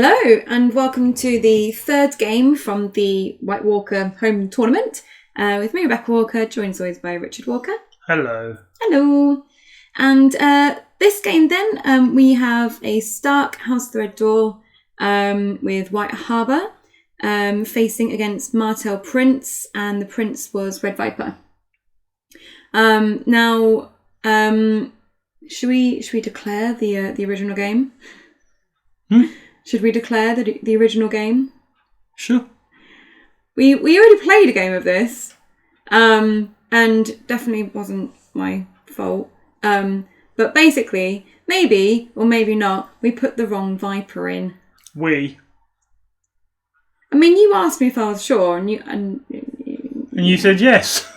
Hello and welcome to the third game from the White Walker home tournament with me, Rebecca Walker, joined as always by Richard Walker. Hello. Hello. And this game then, we have a Stark House of the Red Door with White Harbour facing against Martell Prince, and the Prince was Red Viper. Now, should we declare the original game? Should we declare the original game? Sure. We already played a game of this, and definitely wasn't my fault. But basically, maybe or maybe not, we put the wrong Viper in. We. I mean, you asked me if I was sure, and you said yes.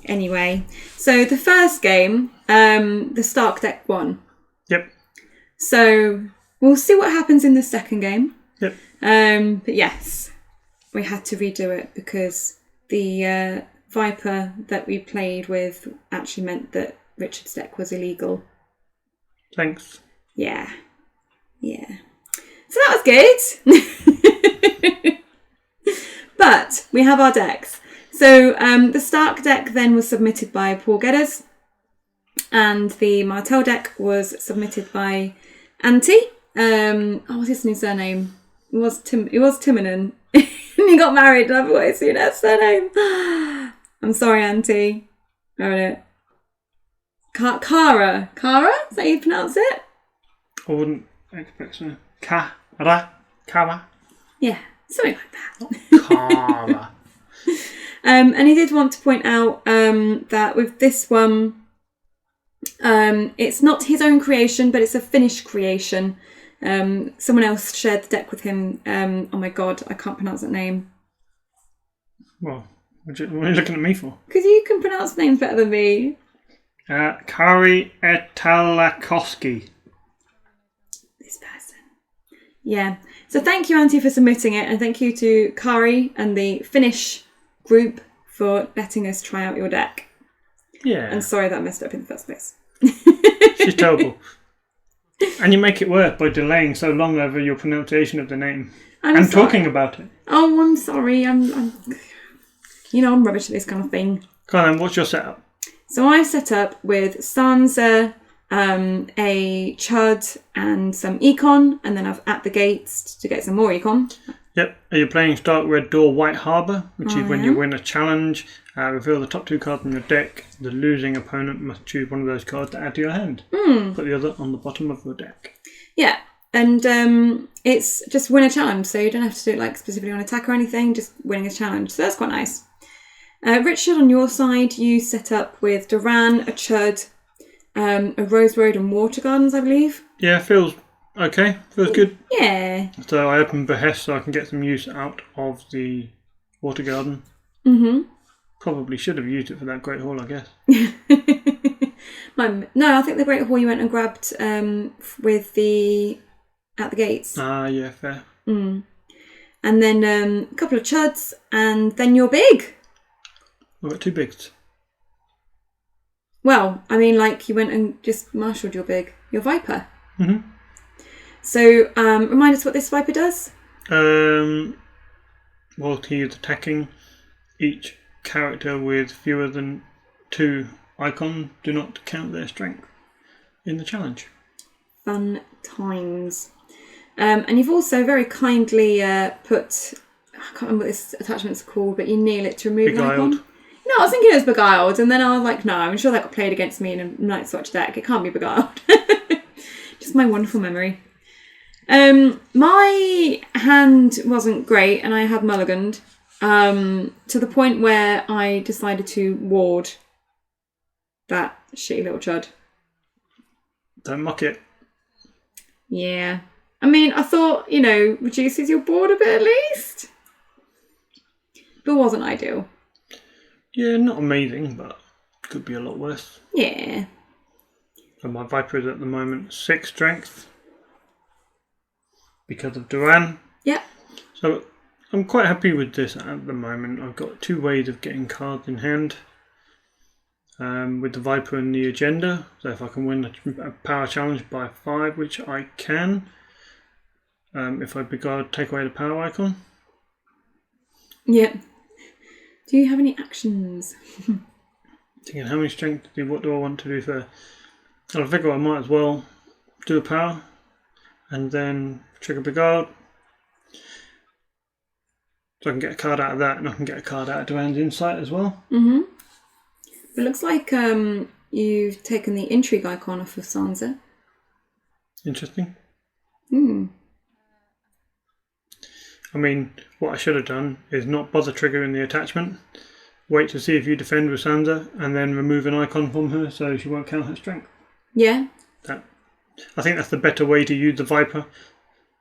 Anyway, so the first game, the Stark deck won. Yep. So we'll see what happens in the second game. Yep. But yes, we had to redo it because the Viper that we played with actually meant that Richard's deck was illegal. Thanks. Yeah. So that was good. But we have our decks. So the Stark deck then was submitted by Paul Geddes, and the Martell deck was submitted by Antti. What's his new surname? It was Timonen. He got married and I forgot his new surname. I'm sorry, Antti. Wrote it. Kahra? Is that how you pronounce it? I wouldn't expect so. Kahra? Yeah, something like that. Kahra. And he did want to point out that with this one, it's not his own creation, but it's a finished creation. Someone else shared the deck with him. Oh my god, I can't pronounce that name. Well, what are you looking at me for? Because you can pronounce names better than me. Kari Etalakoski. This person. Yeah. So thank you, Antti, for submitting it, and thank you to Kari and the Finnish group for letting us try out your deck. Yeah. And sorry that I messed up in the first place. She's terrible. And you make it worse by delaying so long over your pronunciation of the name. I'm talking about it. Oh, I'm sorry. I'm rubbish at this kind of thing. Come on then, what's your setup? So I've set up with Sansa, a Chud, and some Econ, and then I've at the gates to get some more Econ. Yep. Are you playing Stark Red Door White Harbour, which is when you win a challenge, reveal the top two cards from your deck. The losing opponent must choose one of those cards to add to your hand. Put the other on the bottom of your deck. Yeah, and it's just win a challenge, so you don't have to do it like specifically on attack or anything, just winning a challenge. So that's quite nice. Richard, on your side, you set up with Duran, a Chud, a Rose Road and Water Gardens, I believe. Yeah, feels okay. Feels good. Yeah. So I opened Behest so I can get some use out of the Water Garden. Probably should have used it for that Great Hall, I guess. No, I think the Great Hall you went and grabbed with the at the gates. Yeah, fair. And then a couple of Chuds, and then you're big. I've got two bigs. Well, I mean, like you went and just marshalled your Viper. So, remind us what this Viper does. Well, he is attacking. Each character with fewer than 2 icons do not count their strength in the challenge. Fun times. And you've also very kindly put, I can't remember what this attachment's called, but you kneel it to remove an icon. No, I was thinking it was Beguiled, and then I was like, no, I'm sure that got played against me in a Night's Watch deck. It can't be Beguiled. Just my wonderful memory. My hand wasn't great, and I had mulliganed to the point where I decided to ward that shitty little Chud. Don't mock it. Yeah. I mean, I thought, reduces your board a bit at least. But wasn't ideal. Yeah, not amazing, but could be a lot worse. Yeah. So my Viper is at the moment 6 strength because of Duran. Yeah. So I'm quite happy with this at the moment. I've got 2 ways of getting cards in hand. With the Viper and the agenda. So if I can win a power challenge by 5, which I can, if I beguard, take away the power icon. Yep. Do you have any actions? Thinking how many strength to do, what do I want to do first? I figure I might as well do a power and then trigger beguard. So I can get a card out of that, and I can get a card out of Duran's Insight as well. Mm-hmm. It looks like you've taken the intrigue icon off of Sansa. Interesting. Hmm. I mean, what I should have done is not bother triggering the attachment, wait to see if you defend with Sansa, and then remove an icon from her so she won't count her strength. Yeah. I think that's the better way to use the Viper.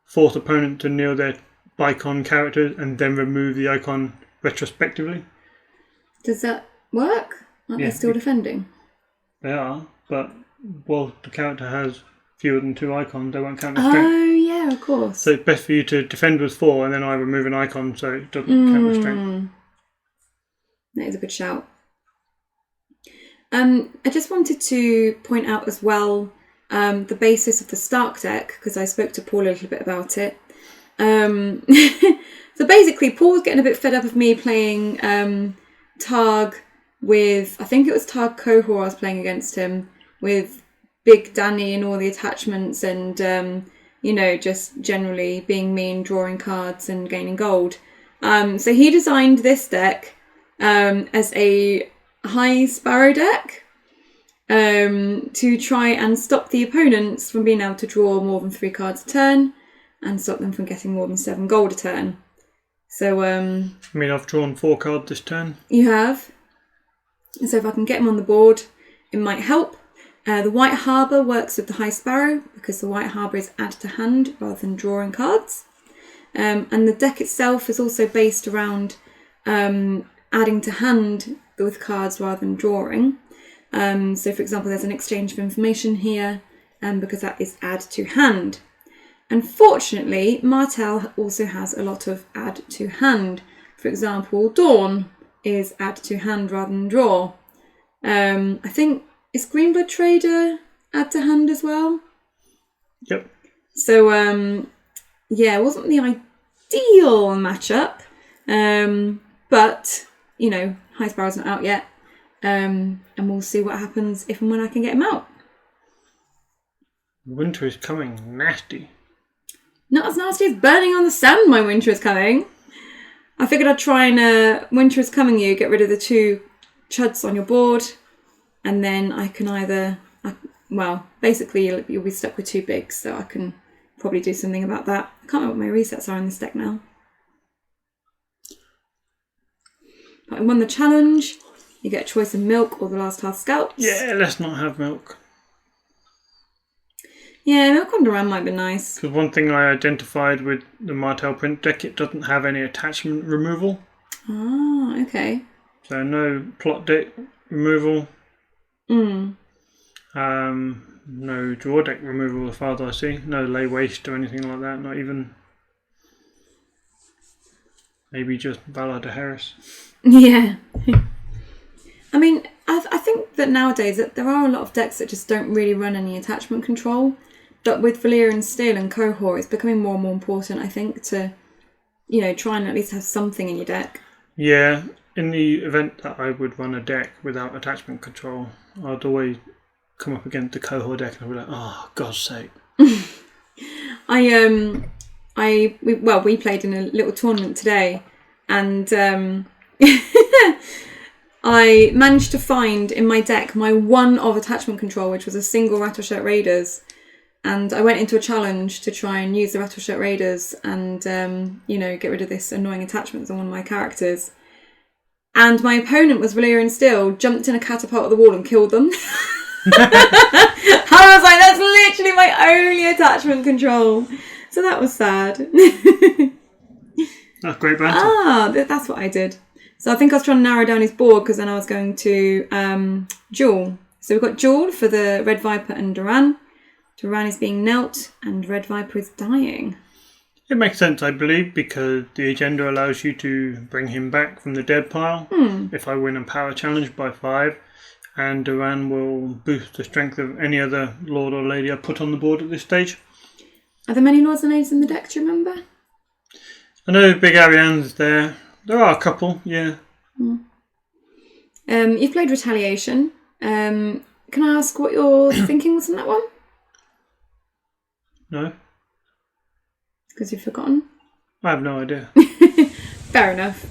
Force opponent to kneel their icon characters and then remove the icon retrospectively. Does that work? Aren't they still defending? They are, but while the character has fewer than 2 icons, they won't count the strength. Oh, yeah, of course. So it's best for you to defend with 4 and then I remove an icon so it doesn't count the strength. That is a good shout. I just wanted to point out as well the basis of the Stark deck, because I spoke to Paul a little bit about it. So basically, Paul was getting a bit fed up of me playing Targ with, I think it was Targ Cohor I was playing against him, with Big Danny and all the attachments and, just generally being mean, drawing cards and gaining gold. So he designed this deck as a High Sparrow deck to try and stop the opponents from being able to draw more than 3 cards a turn and stop them from getting more than 7 gold a turn. So, I mean, I've drawn 4 cards this turn. You have. So if I can get them on the board, it might help. The White Harbour works with the High Sparrow because the White Harbour is add to hand rather than drawing cards. And the deck itself is also based around adding to hand with cards rather than drawing. So for example, there's an exchange of information here because that is add to hand. Unfortunately, Martell also has a lot of add to hand. For example, Dawn is add to hand rather than draw. I think, is Greenblood Trader add to hand as well? Yep. So, it wasn't the ideal matchup. But, High Sparrow's not out yet. And we'll see what happens if and when I can get him out. Winter is coming nasty. Not as nasty as burning on the sand, my winter is coming. I figured I'd try and winter is coming you, get rid of the 2 chuds on your board, and then I can either, basically you'll be stuck with 2 bigs, so I can probably do something about that. I can't remember what my resets are in this deck now. But I won the challenge. You get a choice of milk or the last half scalps. Yeah, let's not have milk. Yeah, milk on Duran might be nice. Because one thing I identified with the Martell Prince deck, it doesn't have any attachment removal. Ah, okay. So no plot deck removal. No draw deck removal as far as I see. No lay waste or anything like that. Not even. Maybe just Ballard Harris. Yeah. I mean, I think that nowadays that there are a lot of decks that just don't really run any attachment control. But with Valyrian Steel and Cohort, it's becoming more and more important, I think, to, try and at least have something in your deck. Yeah, in the event that I would run a deck without attachment control, I'd always come up against the Cohort deck and I'd be like, oh, God's sake. We played in a little tournament today, and I managed to find in my deck my one of attachment control, which was a single Rattleshirt Raiders. And I went into a challenge to try and use the Rattleshirt Raiders and, get rid of this annoying attachment on one of my characters. And my opponent was Valyrian Steel, jumped in a catapult at the wall and killed them. I was like, that's literally my only attachment control. So that was sad. That's great banter. That's what I did. So I think I was trying to narrow down his board because then I was going to duel. So we've got duel for the Red Viper and Duran. Duran is being knelt and Red Viper is dying. It makes sense, I believe, because the agenda allows you to bring him back from the dead pile. If I win a power challenge by 5, and Duran will boost the strength of any other lord or lady I put on the board at this stage. Are there many Lords and Ladies in the deck, do you remember? I know Big Ariane's there. There are a couple, yeah. You've played Retaliation. Can I ask what your thinking was on that one? No? Because you've forgotten? I have no idea. Fair enough.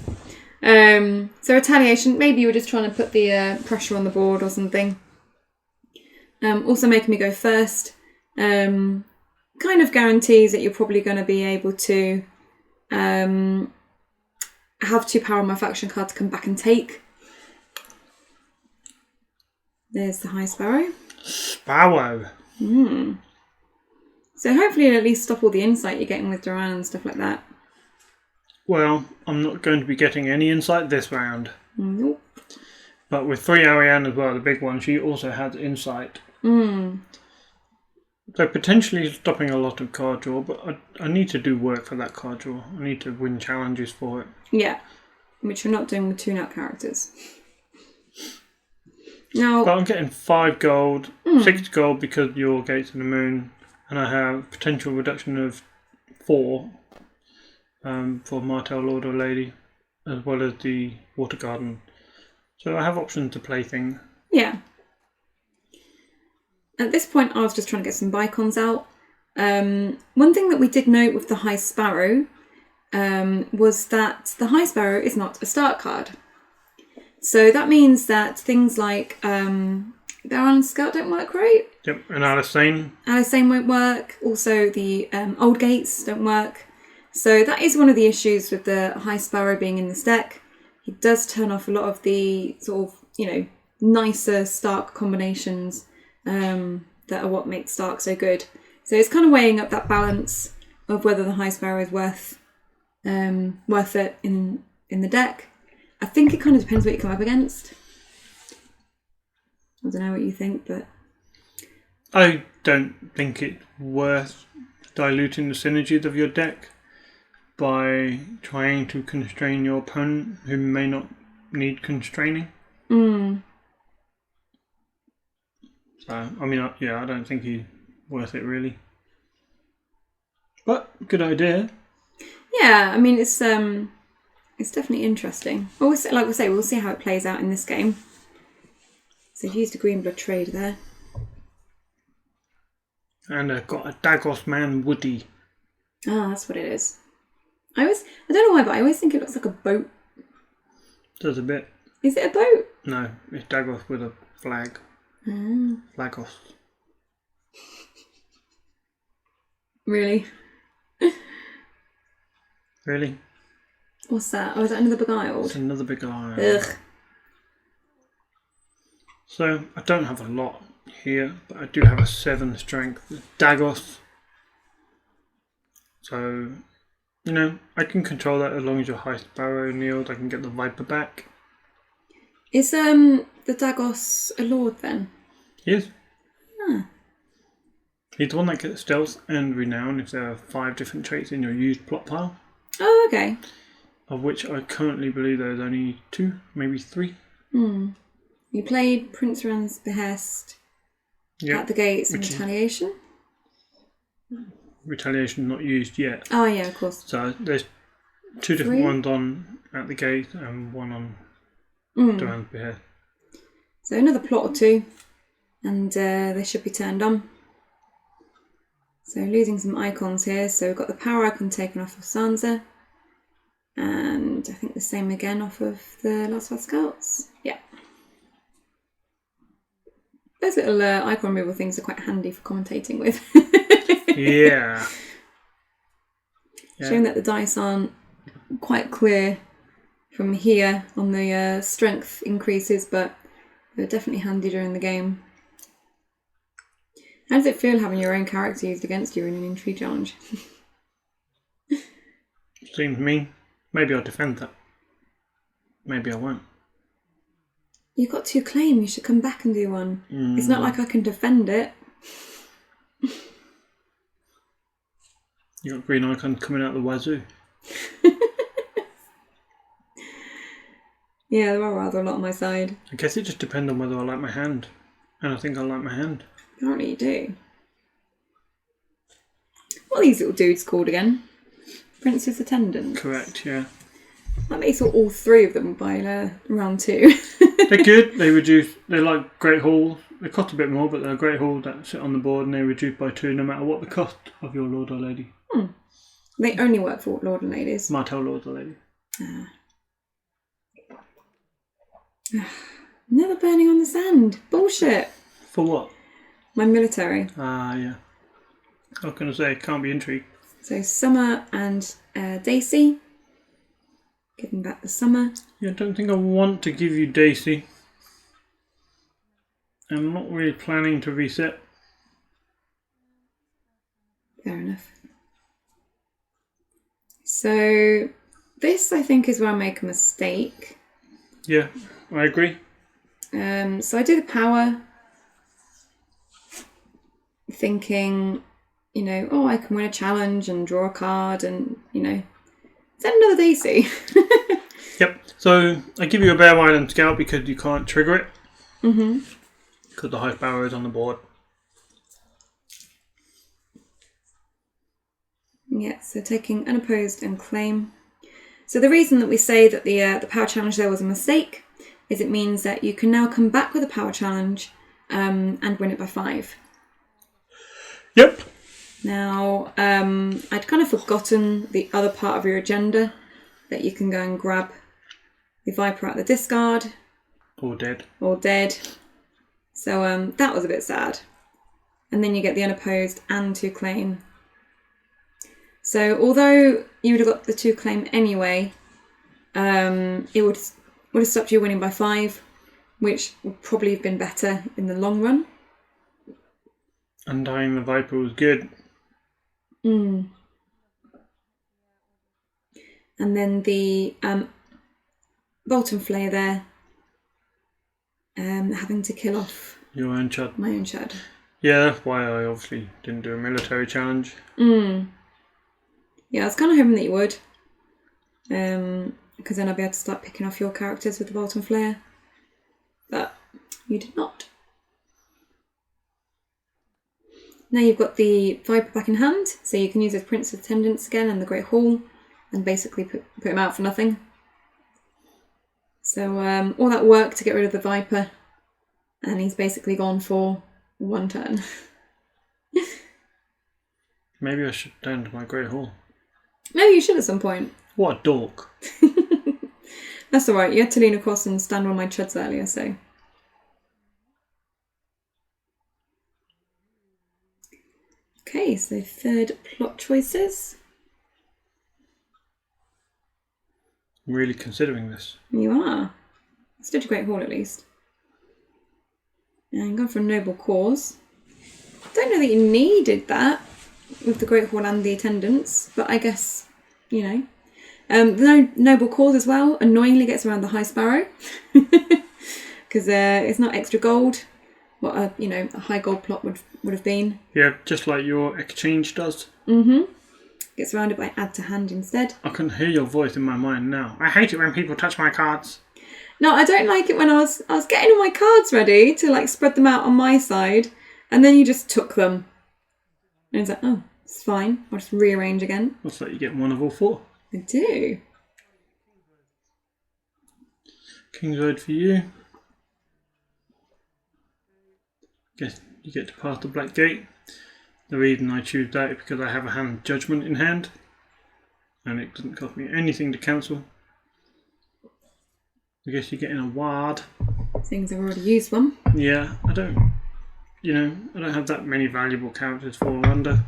So Retaliation, maybe you were just trying to put the pressure on the board or something. Also making me go first. Kind of guarantees that you're probably going to be able to have 2 power on my faction card to come back and take. There's the High Sparrow. Sparrow. So hopefully you'll at least stop all the insight you're getting with Duran and stuff like that. Well, I'm not going to be getting any insight this round. Nope. But with 3 Ariane as well, the big one, she also has insight. So potentially stopping a lot of card draw, but I need to do work for that card draw. I need to win challenges for it. Yeah, which you're not doing with 2 nut characters. Now, but I'm getting 5 gold, 6 gold because of your Gates of the Moon, and I have potential reduction of 4 for Martell Lord or Lady, as well as the Water Garden. So I have options to play things. Yeah. At this point, I was just trying to get some Bicons out. One thing that we did note with the High Sparrow was that the High Sparrow is not a start card. So that means that things like the Island Scout don't work, right? Yep, and Alisane. Alisane won't work. Also, the Old Gates don't work. So that is one of the issues with the High Sparrow being in this deck. It does turn off a lot of the sort of, nicer Stark combinations that are what makes Stark so good. So it's kind of weighing up that balance of whether the High Sparrow is worth it in the deck. I think it kind of depends what you come up against. I don't know what you think, but I don't think it's worth diluting the synergies of your deck by trying to constrain your opponent who may not need constraining. So, I don't think he's worth it really. But, good idea. Yeah, it's definitely interesting. Well, like we say, we'll see how it plays out in this game. So I've used a green blood trade there. And I've got a Dagos Man Woody. Ah, that's what it is. I don't know why, but I always think it looks like a boat. Does a bit. Is it a boat? No, it's Dagos with a flag. Flagos. Really? Really? What's that? Oh, is that another Beguiled? It's another Beguiled. Ugh. So, I don't have a lot here, but I do have a 7 strength. Dagos. So, I can control that as long as your High Sparrow kneeled. I can get the Viper back. Is the Dagos a lord then? Yes. Ah. He's the one that gets stealth and renown if there are 5 different traits in your used plot pile. Oh, okay. Of which I currently believe there's only 2, maybe 3. You played Prince Red's Behest at the Gates and Retaliation? Retaliation not used yet. Oh, yeah, of course. So there's 2 different ones on at the Gate and one on Duran's Behest. So another plot or 2 and they should be turned on. So losing some icons here. So we've got the power icon taken off of Sansa. And I think the same again off of the Last Five Scouts. Yeah. Those little icon removal things are quite handy for commentating with. Yeah. Showing that the dice aren't quite clear from here on the strength increases, but they're definitely handy during the game. How does it feel having your own character used against you in an intrigue challenge? Seems mean. Maybe I'll defend that. Maybe I won't. You've got 2 claim, you should come back and do one. It's not like I can defend it. You got green icon coming out the wazoo. Yeah, there are rather a lot on my side. I guess it just depends on whether I like my hand. And I think I like my hand. Apparently you do. What are these little dudes called again? Prince's Attendants. Correct, yeah. That makes all 3 of them by round 2. They're good. They're like Great Hall. They cost a bit more, but they're a Great Hall that sit on the board and they reduce by 2 no matter what the cost of your Lord or Lady. They only work for Lord and Ladies. Martell Lord or Lady. Never burning on the sand. Bullshit. For what? My military. Yeah. I was going to say, can't be intrigued. So Summer and Daisy. Giving back the Summer. Yeah, I don't think I want to give you Daisy. I'm not really planning to reset. Fair enough. So this, I think, is where I make a mistake. Yeah, I agree. So I do the power, thinking, I can win a challenge and draw a card and, send another Daisy. Yep. So I give you a Bear Island Scout because you can't trigger it. Because the highest power is on the board. Yeah, so taking unopposed and claim. So the reason that we say that the power challenge there was a mistake is it means that you can now come back with a power challenge and win it by 5. Yep. Now, I'd kind of forgotten the other part of your agenda, that you can go and grab the Viper out of the discard. Or dead. Or dead. So that was a bit sad. And then you get the unopposed and 2 claim. So although you would have got the 2 claim anyway, it would have stopped you winning by 5, which would probably have been better in the long run. Undying the Viper was good. And then the Bolton Flare there, having to kill off your own Chud. My own Chud. Yeah, that's why I obviously didn't do a military challenge. Yeah, I was kind of hoping that you would. Because then I'd be able to start picking off your characters with the Bolton Flare. But you did not. Now you've got the Viper back in hand, so you can use his Prince's Attendants again and the Great Hall and basically put him out for nothing. So all that work to get rid of the Viper, and he's basically gone for 1 turn. Maybe I should turn to my Great Hall. Maybe you should at some point. What a dork. That's alright, you had to lean across and stand on my chuds earlier, so... Okay, so 3rd plot choices. I'm really considering this. You are. It's still a Great Hall at least. And gone for a Noble Cause. Don't know that you needed that with the Great Hall and the Attendants, but I guess, the Noble Cause as well annoyingly gets around the High Sparrow. Because it's not extra gold. What a high gold plot would have been. Yeah, just like your exchange does. Gets around it by add to hand instead. I can hear your voice in my mind now. I hate it when people touch my cards. No, I don't like it when I was getting all my cards ready to spread them out on my side, and then you just took them. And it's like, oh, it's fine. I'll just rearrange again. Looks like you get 1 of all 4. I do. King's Road for you. Guess you get to pass the Black Gate. The reason I choose that is because I have a hand judgment in hand, and it doesn't cost me anything to cancel. I guess you're getting a ward. Things I've already used one. Yeah, I don't have that many valuable characters for under,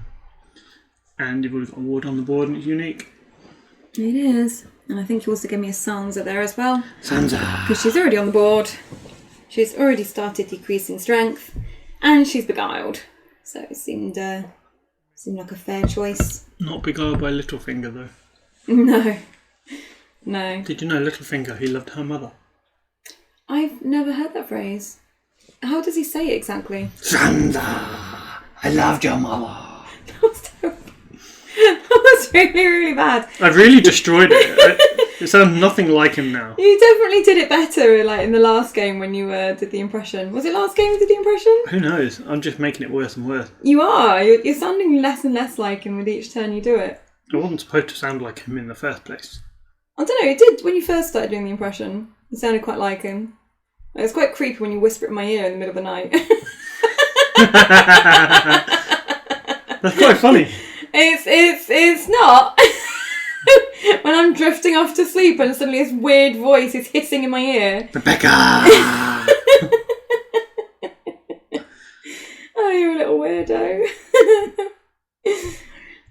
and you've already got a ward on the board, and it's unique. It is, and I think you also gave me a Sansa there as well. Sansa, because she's already on the board. She's already started decreasing strength, and she's beguiled. So it seemed like a fair choice. Not beguiled by Littlefinger though. No. Did you know Littlefinger, he loved her mother? I've never heard that phrase. How does he say it exactly? Sansa, I loved your mother. That was terrible. That was really, really bad. I really destroyed it. It sounds nothing like him now. You definitely did it better, like in the last game when you did the impression. Was it last game you did the impression? Who knows? I'm just making it worse and worse. You are. You're sounding less and less like him with each turn you do it. I wasn't supposed to sound like him in the first place. I don't know, it did when you first started doing the impression. You sounded quite like him. It was quite creepy when you whisper it in my ear in the middle of the night. That's quite funny. It's not. When I'm drifting off to sleep and suddenly this weird voice is hissing in my ear. Rebecca! Oh, you're a little weirdo.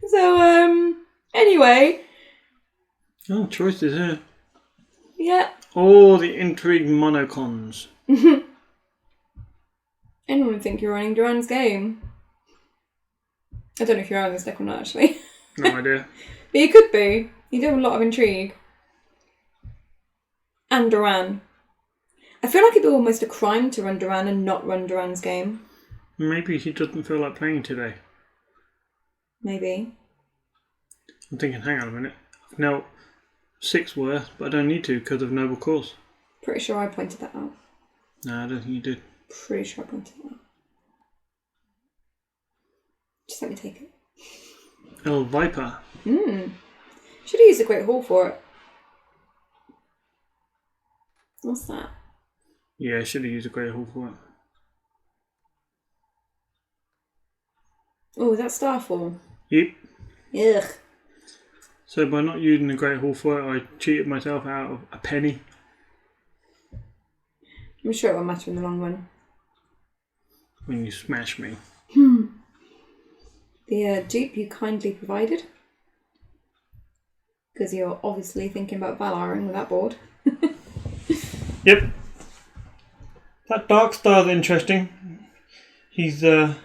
So, anyway. Oh, choices here. Yeah. Oh, the intrigue monocons. Anyone would think you're running Duran's game. I don't know if you're on this deck or not, actually. No idea. But you could be. You do have a lot of intrigue. And Duran. I feel like it'd be almost a crime to run Duran and not run Duran's game. Maybe he doesn't feel like playing today. Maybe. I'm thinking, hang on a minute. Now, 6 worth, but I don't need to because of Noble Cause. Pretty sure I pointed that out. No, I don't think you did. Pretty sure I pointed that out. Just let me take it. El Viper. Should have used a Great Hall for it. What's that? Yeah, I should have used a Great Hall for it. Oh, is that Starfall? Yep. Ugh. So by not using the Great Hall for it, I cheated myself out of a penny. I'm sure it won't matter in the long run. When you smash me. The dupe you kindly provided. Because you're obviously thinking about Valaring with that board. Yep. That Dark Star's interesting. He's the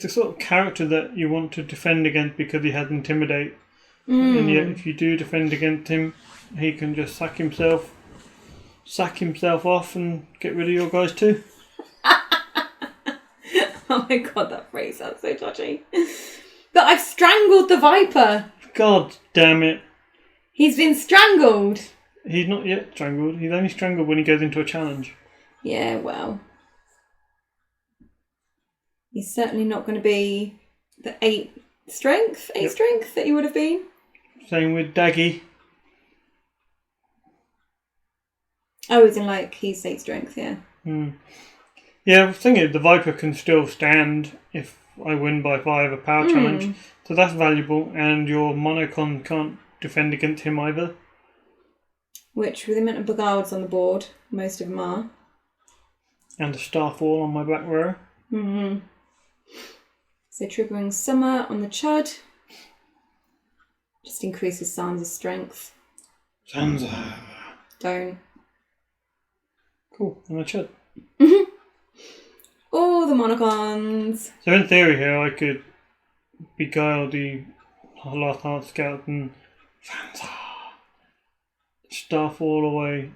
sort of character that you want to defend against because he has Intimidate. And yet if you do defend against him, he can just sack himself off and get rid of your guys too. Oh my god, that phrase sounds so dodgy. But I've strangled the Viper! God damn it. He's been strangled! He's not yet strangled. He's only strangled when he goes into a challenge. Yeah, well. He's certainly not going to be the 8 strength that he would have been. Same with Daggy. Oh, as in like he's 8 strength, yeah. Yeah, the thing is, the Viper can still stand if I win by 5 a power challenge. So that's valuable, and your monocon can't defend against him either. Which, with the amount of Beguiled's on the board, most of them are. And a Starfall on my back row. So triggering Summer on the Chud. Just increases Sansa's strength. Sansa. Don't. Cool, and a Chud. All the monocons. So in theory here, I could beguile the Last Heart Scout and Sansa. Starfall away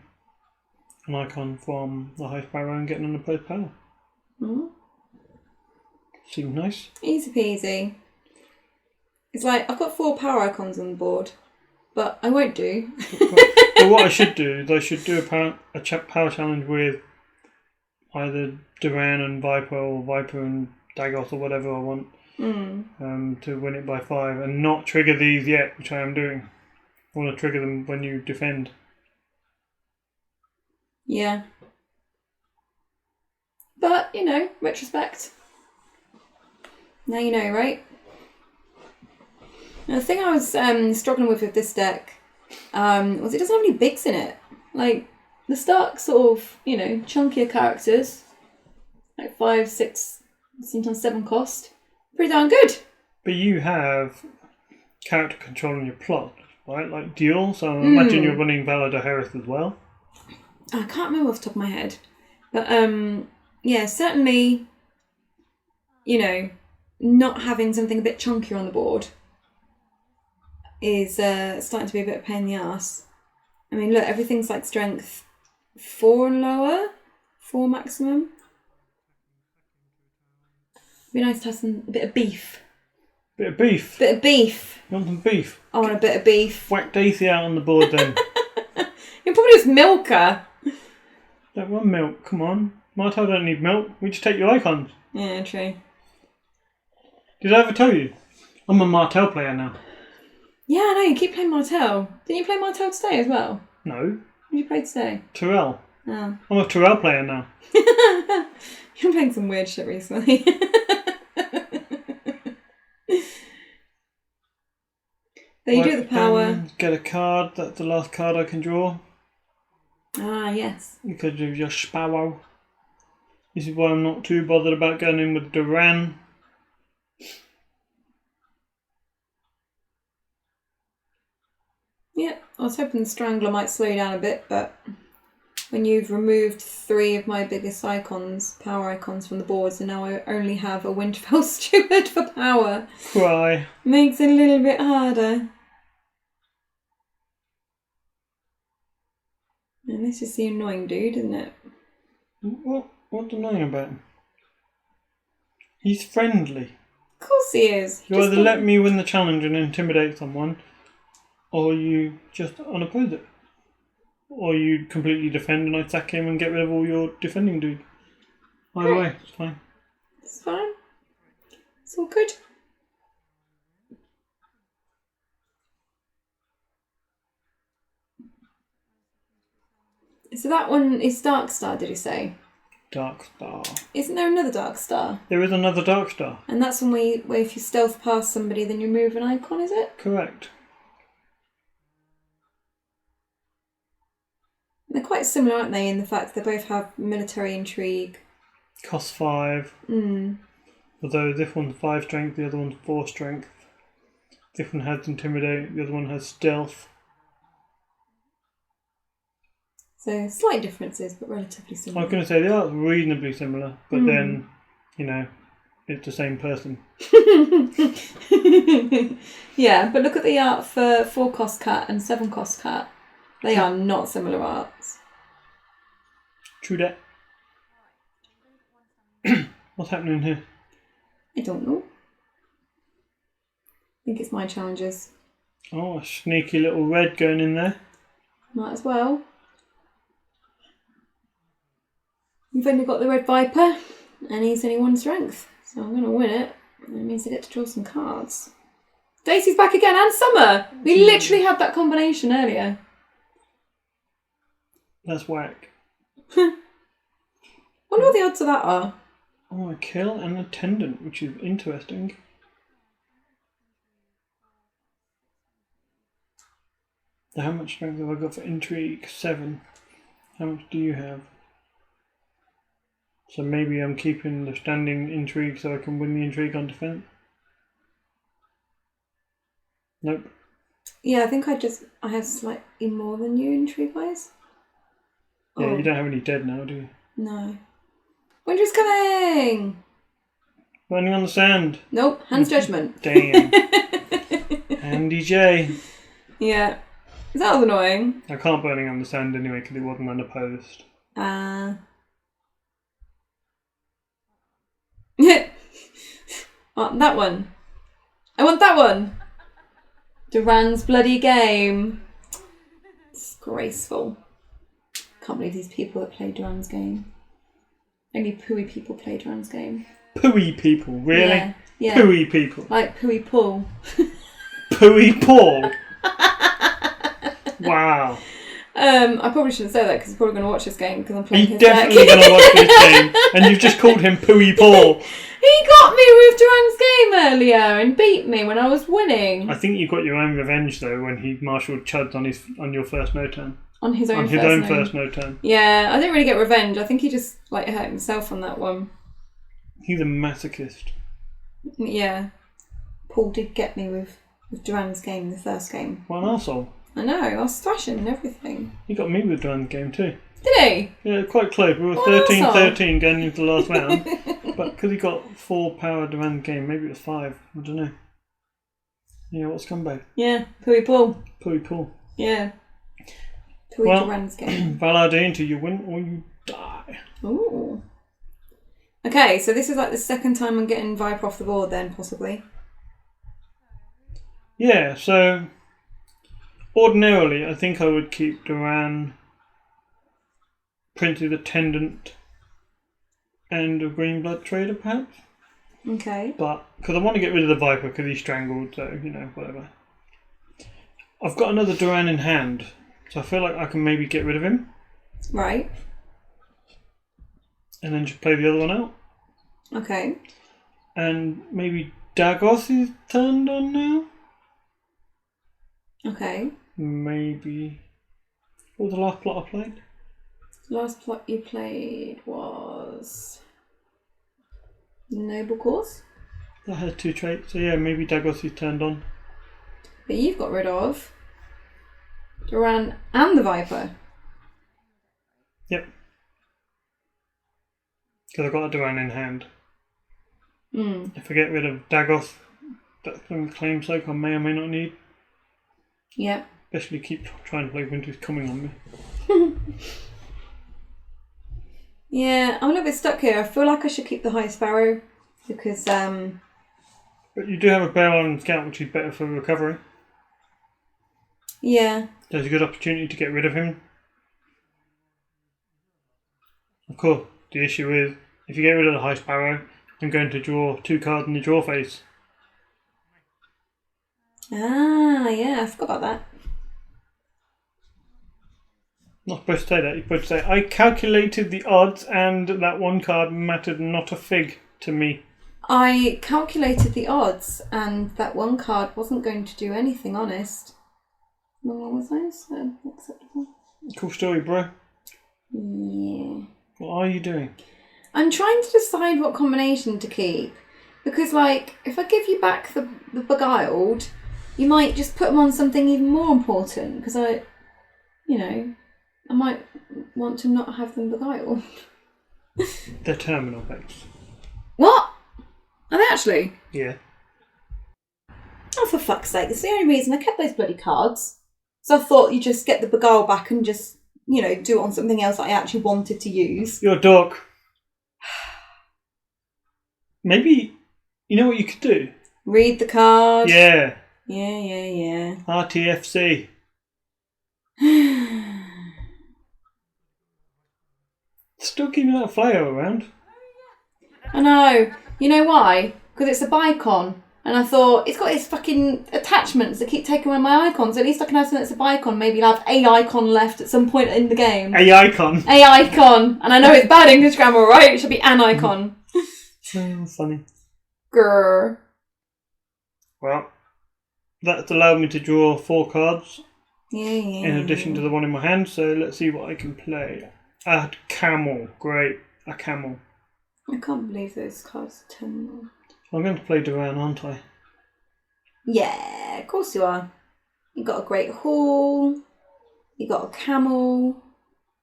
an icon from the high sparrow and getting an opposed power. Seems nice. Easy peasy. It's like, I've got 4 power icons on the board, but I won't do. But what I should do is I should do a power challenge with either Duran and Viper or Viper and Dagos or whatever I want to win it by 5 and not trigger these yet, which I am doing. I want to trigger them when you defend. Yeah. But, you know, retrospect. Now you know, right? Now, the thing I was struggling with this deck was it doesn't have any bigs in it. Like, the Stark sort of, you know, chunkier characters, like 5, 6, sometimes 7 cost. Pretty darn good. But you have character control in your plot, right? Like DUEL, so I imagine you're running Valador Harris as well. I can't remember off the top of my head. But, yeah, certainly, you know, not having something a bit chunkier on the board is starting to be a bit of a pain in the ass. I mean, look, everything's like strength 4 and lower, 4 maximum. It'd be nice to have a bit of beef. Bit of beef. Bit of beef. You want some beef? I want a bit of beef. Whack Daisy out on the board then. You probably just milk her. Don't want milk, come on. Martell don't need milk. We just take your icons. Yeah, true. Did I ever tell you? I'm a Martell player now. Yeah, I know, you keep playing Martell. Didn't you play Martell today as well? No. What did you play today? Terrell. Oh. I'm a Terrell player now. You're playing some weird shit recently. There you do the power. Get a card. That's the last card I can draw. Ah, yes. Because of your Sparrow. This is why I'm not too bothered about going in with Duran. Yeah, I was hoping the Strangler might slow you down a bit, but when you've removed 3 of my biggest icons, power icons from the boards, and now I only have a Winterfell Steward for power. Cry. Makes it a little bit harder. And this is the annoying dude, isn't it? What's annoying about him? He's friendly. Of course he is. You either let me win the challenge and intimidate someone, or you just unoppose it. Or you completely defend and I sack him and get rid of all your defending dude. Either way, it's fine. It's fine. It's all good. So that one is Dark Star, did you say? Dark Star. Isn't there another Dark Star? There is another Dark Star. And that's where if you stealth past somebody, then you move an icon, is it? Correct. They're quite similar, aren't they, in the fact they both have military intrigue. Cost 5. Although this one's 5 strength, the other one's 4 strength. This one has intimidate, the other one has stealth. So slight differences, but relatively I similar. was going to say they are reasonably similar, but then, you know, it's the same person. Yeah, but look at the art for 4 cost cat and 7 cost cat. They are not similar arts. True that. What's happening here? I don't know. I think it's my challenges. Oh, a sneaky little red going in there. Might as well. You've only got the Red Viper, and he's only 1 strength. So I'm going to win it. That means I get to draw some cards. Daisy's back again, and Summer! We literally had that combination earlier. That's whack. Wonder what the odds of that are. Oh, a kill and a tendon, which is interesting. So how much strength have I got for intrigue? 7. How much do you have? So maybe I'm keeping the standing intrigue so I can win the intrigue on defense? Nope. Yeah, I think I have slightly more than you intrigue-wise. Yeah, Oh. you don't have any dead now, do you? No. Winter's coming! Burning on the sand. Nope, Hand's Judgment. Damn. Andy J. Yeah. That was annoying. I can't burning on the sand anyway because it wasn't unopposed. Oh, that one. I want that one. Duran's bloody game. Disgraceful. Can't believe these people that play Duran's game. Only pooey people play Duran's game. Pooey people, really? Yeah. Pooey people. Like Pooey Paul. Pooey Paul? Wow. I probably shouldn't say that because he's probably going to watch this game because I'm playing He's his deck. definitely going to watch this game, and you've just called him Pooey Paul. He got me with Duran's game earlier and beat me when I was winning. I think you got your own revenge though when he marshalled Chuds on your first no turn. On his own first no turn. Yeah, I didn't really get revenge. I think he just hurt himself on that one. He's a masochist. Yeah. Paul did get me with Duran's game, the first game. What an arsehole. I know, I was thrashing and everything. He got me with Duran's game too. Did he? Yeah, quite close. We were 13-13 going into the last round. But because he got 4 power Duran's game, maybe it was 5. I don't know. Yeah, what's scumbag? Yeah, Pooey Paul. Pooey Paul. Yeah. Pooey Duran's game. Valadine, you win or you die. Ooh. Okay, so this is like the second time I'm getting Viper off the board then, possibly. Yeah, so ordinarily I think I would keep Duran, Prince of the Attendant, and a Green Blood Trader perhaps. Okay. But because I want to get rid of the Viper because he's strangled, so whatever. I've got another Duran in hand, so I feel like I can maybe get rid of him. Right. And then just play the other one out. Okay. And maybe Dagos is turned on now. Okay. Maybe. What was the last plot I played? The last plot you played was Noble Cause. That had 2 traits, so yeah, maybe Dagos is turned on. But you've got rid of Duran and the Viper. Yep. Because I've got a Duran in hand. If I get rid of Dagos, that's from Claim Soak I may or may not need. Yep. Especially keep trying to play Winter's Coming on me. Yeah, I'm a little bit stuck here. I feel like I should keep the High Sparrow because But you do have a Bear Island Scout, which is better for recovery. yeah. There's a good opportunity to get rid of him. Of course, the issue is, if you get rid of the High Sparrow, I'm going to draw 2 cards in the draw phase. Ah, yeah, I forgot about that. Not supposed to say that. You're supposed to say, I calculated the odds and that 1 card mattered not a fig to me. I calculated the odds and that 1 card wasn't going to do anything, honest. No one was nice, so acceptable. Cool story, bro. Yeah. What are you doing? I'm trying to decide what combination to keep. Because, like, if I give you back the Beguiled, you might just put them on something even more important. Because I might want to not have them Beguiled. They're terminal based. What? Are they actually? Yeah. Oh, for fuck's sake. It's the only reason I kept those bloody cards. So I thought you just get the Beguile back and just, do it on something else that I actually wanted to use. You're a dork. Maybe, you know what you could do? Read the card. Yeah. Yeah. RTFC. Still keeping that flyer around. I know. You know why? Because it's a Bicon. And I thought, it's got its fucking attachments that keep taking away my icons. At least I can have something that's a Bicon. Maybe I'll have a icon left at some point in the game. A icon. A icon. And I know it's bad English grammar, right? It should be an icon. Oh, funny. Grr. Well, that's allowed me to draw 4 cards. Yeah. In addition to the one in my hand, so let's see what I can play. A camel. Great. A camel. I can't believe those cards are terminal. I'm going to play Duran, aren't I? Yeah, of course you are. You got a great haul. You got a camel.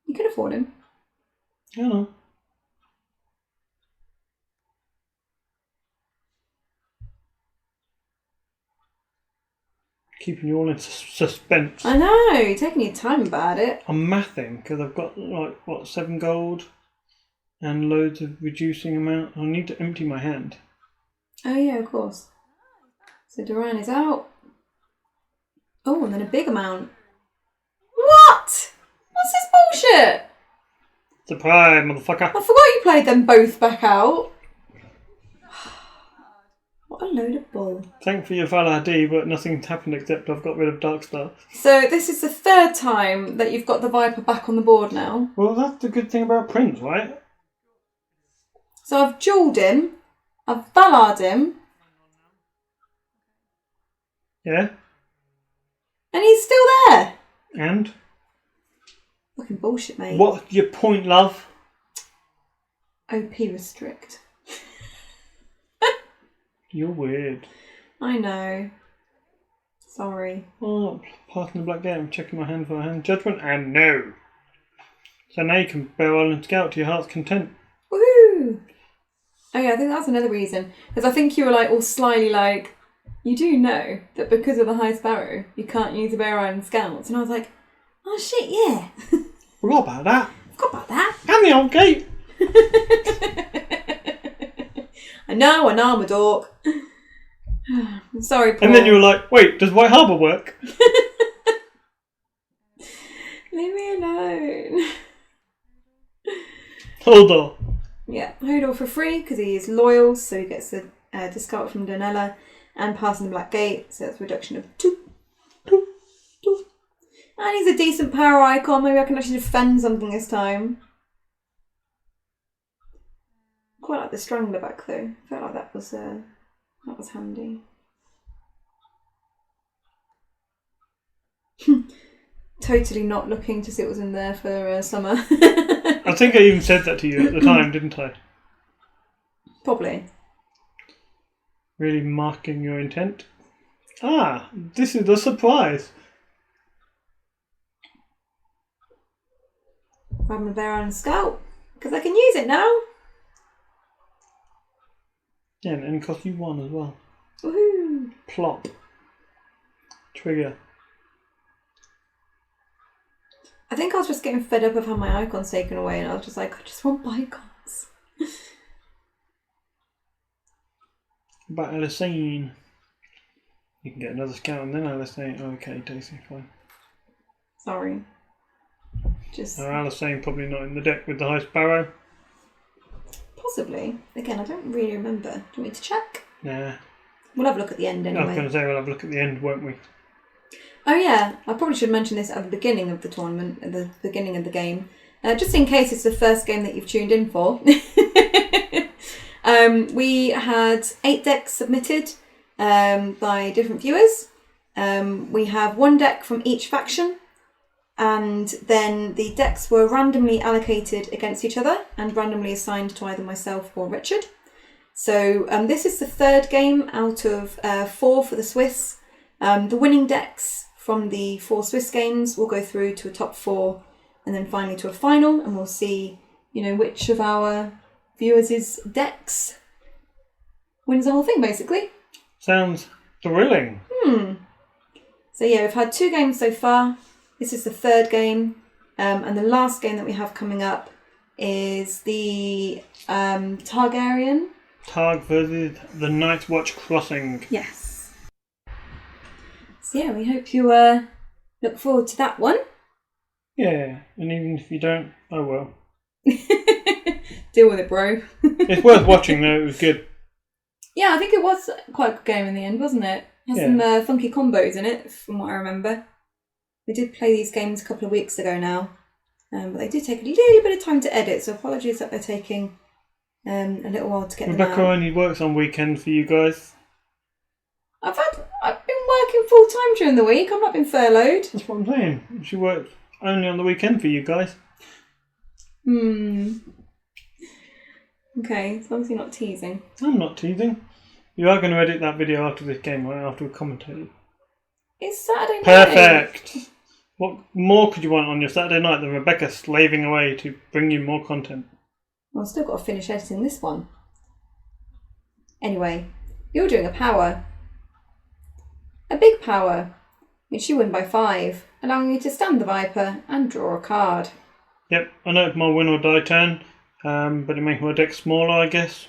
You can afford him. I know. Keeping you all in suspense. I know, you're taking your time about it. I'm mathing because I've got 7 gold and loads of reducing amount. I need to empty my hand. Oh yeah, of course. So Duran is out. Oh, and then a big amount. What? What's this bullshit? Surprise, motherfucker. I forgot you played them both back out. What a load of bull. Thank for your Val D, but nothing's happened except I've got rid of Darkstar. So this is the 3rd time that you've got the Viper back on the board now. Well, that's the good thing about Prince, right? So I've jeweled him. I've Ballarded him. Yeah? And he's still there. And? Fucking bullshit, mate. What's your point, love? OP restrict. You're weird. I know. Sorry. Oh, passing the black gate. I'm checking my hand for a hand judgment, and no. So now you can Bear Island Scout to your heart's content. Woohoo! Oh yeah, I think that's another reason. Because I think you were all slyly you do know that because of the High Sparrow, you can't use the Bear Island Scouts. And I was like, oh shit, yeah. Forgot about that. Forgot about that. And the old gate. I know, I'm a dork. Sorry, Paul. And then you were like, wait, does White Harbour work? Leave me alone. Hodor. Yeah, Hodor for free because he is loyal, so he gets a discount from Donella, and passing the Black Gate, so that's a reduction of 2. And he's a decent power icon. Maybe I can actually defend something this time. Quite like the Strangler back though. I felt like that was handy. Totally not looking to see what was in there for summer. I think I even said that to you at the time, didn't I? Probably. Really marking your intent. Ah, this is the surprise. Grab my bear on Scout, because I can use it now. Yeah, and it costs you 1 as well. Woohoo! Plop. Trigger. I think I was just getting fed up of having my icons taken away, and I was just like, I just want icons. About Alicine. You can get another scout and then Alicine. Okay, Daisy, fine. Sorry. Just Alicine probably not in the deck with the high sparrow. Possibly. Again, I don't really remember. Do you want me to check? Nah. We'll have a look at the end anyway. I was going to say we'll have a look at the end, won't we? Oh yeah, I probably should mention this at the beginning of the tournament, at the beginning of the game. Just in case it's the first game that you've tuned in for. We had 8 decks submitted by different viewers. We have 1 deck from each faction, and then the decks were randomly allocated against each other and randomly assigned to either myself or Richard. So this is the 3rd game out of 4 for the Swiss. The winning decks from the 4 Swiss games will go through to a top 4 and then finally to a final, and we'll see, which of our viewers' decks wins the whole thing, basically. Sounds thrilling. So yeah, we've had 2 games so far. This is the 3rd game, and the last game that we have coming up is the Targaryen. Targ versus the Night Watch Crossing. Yes. So yeah, we hope you look forward to that one. Yeah, and even if you don't, oh well. Deal with it, bro. It's worth watching though, it was good. Yeah, I think it was quite a good game in the end, wasn't it? It has some funky combos in it, from what I remember. We did play these games a couple of weeks ago now, but they did take a little bit of time to edit, so apologies that they're taking a little while to get them out. Rebecca only works on weekends for you guys. I've been working full time during the week. I've not been furloughed. That's what I'm saying. She works only on the weekend for you guys. Okay, as long as you're not teasing. I'm not teasing. You are going to edit that video after this game, right? After we commentate. It's Saturday night. Perfect. What more could you want on your Saturday night than Rebecca slaving away to bring you more content? Well, I've still got to finish editing this one. Anyway, you're doing a power. A big power, which you win by 5, allowing you to stand the Viper and draw a card. Yep, I know it's my win or die turn, but it makes my deck smaller, I guess.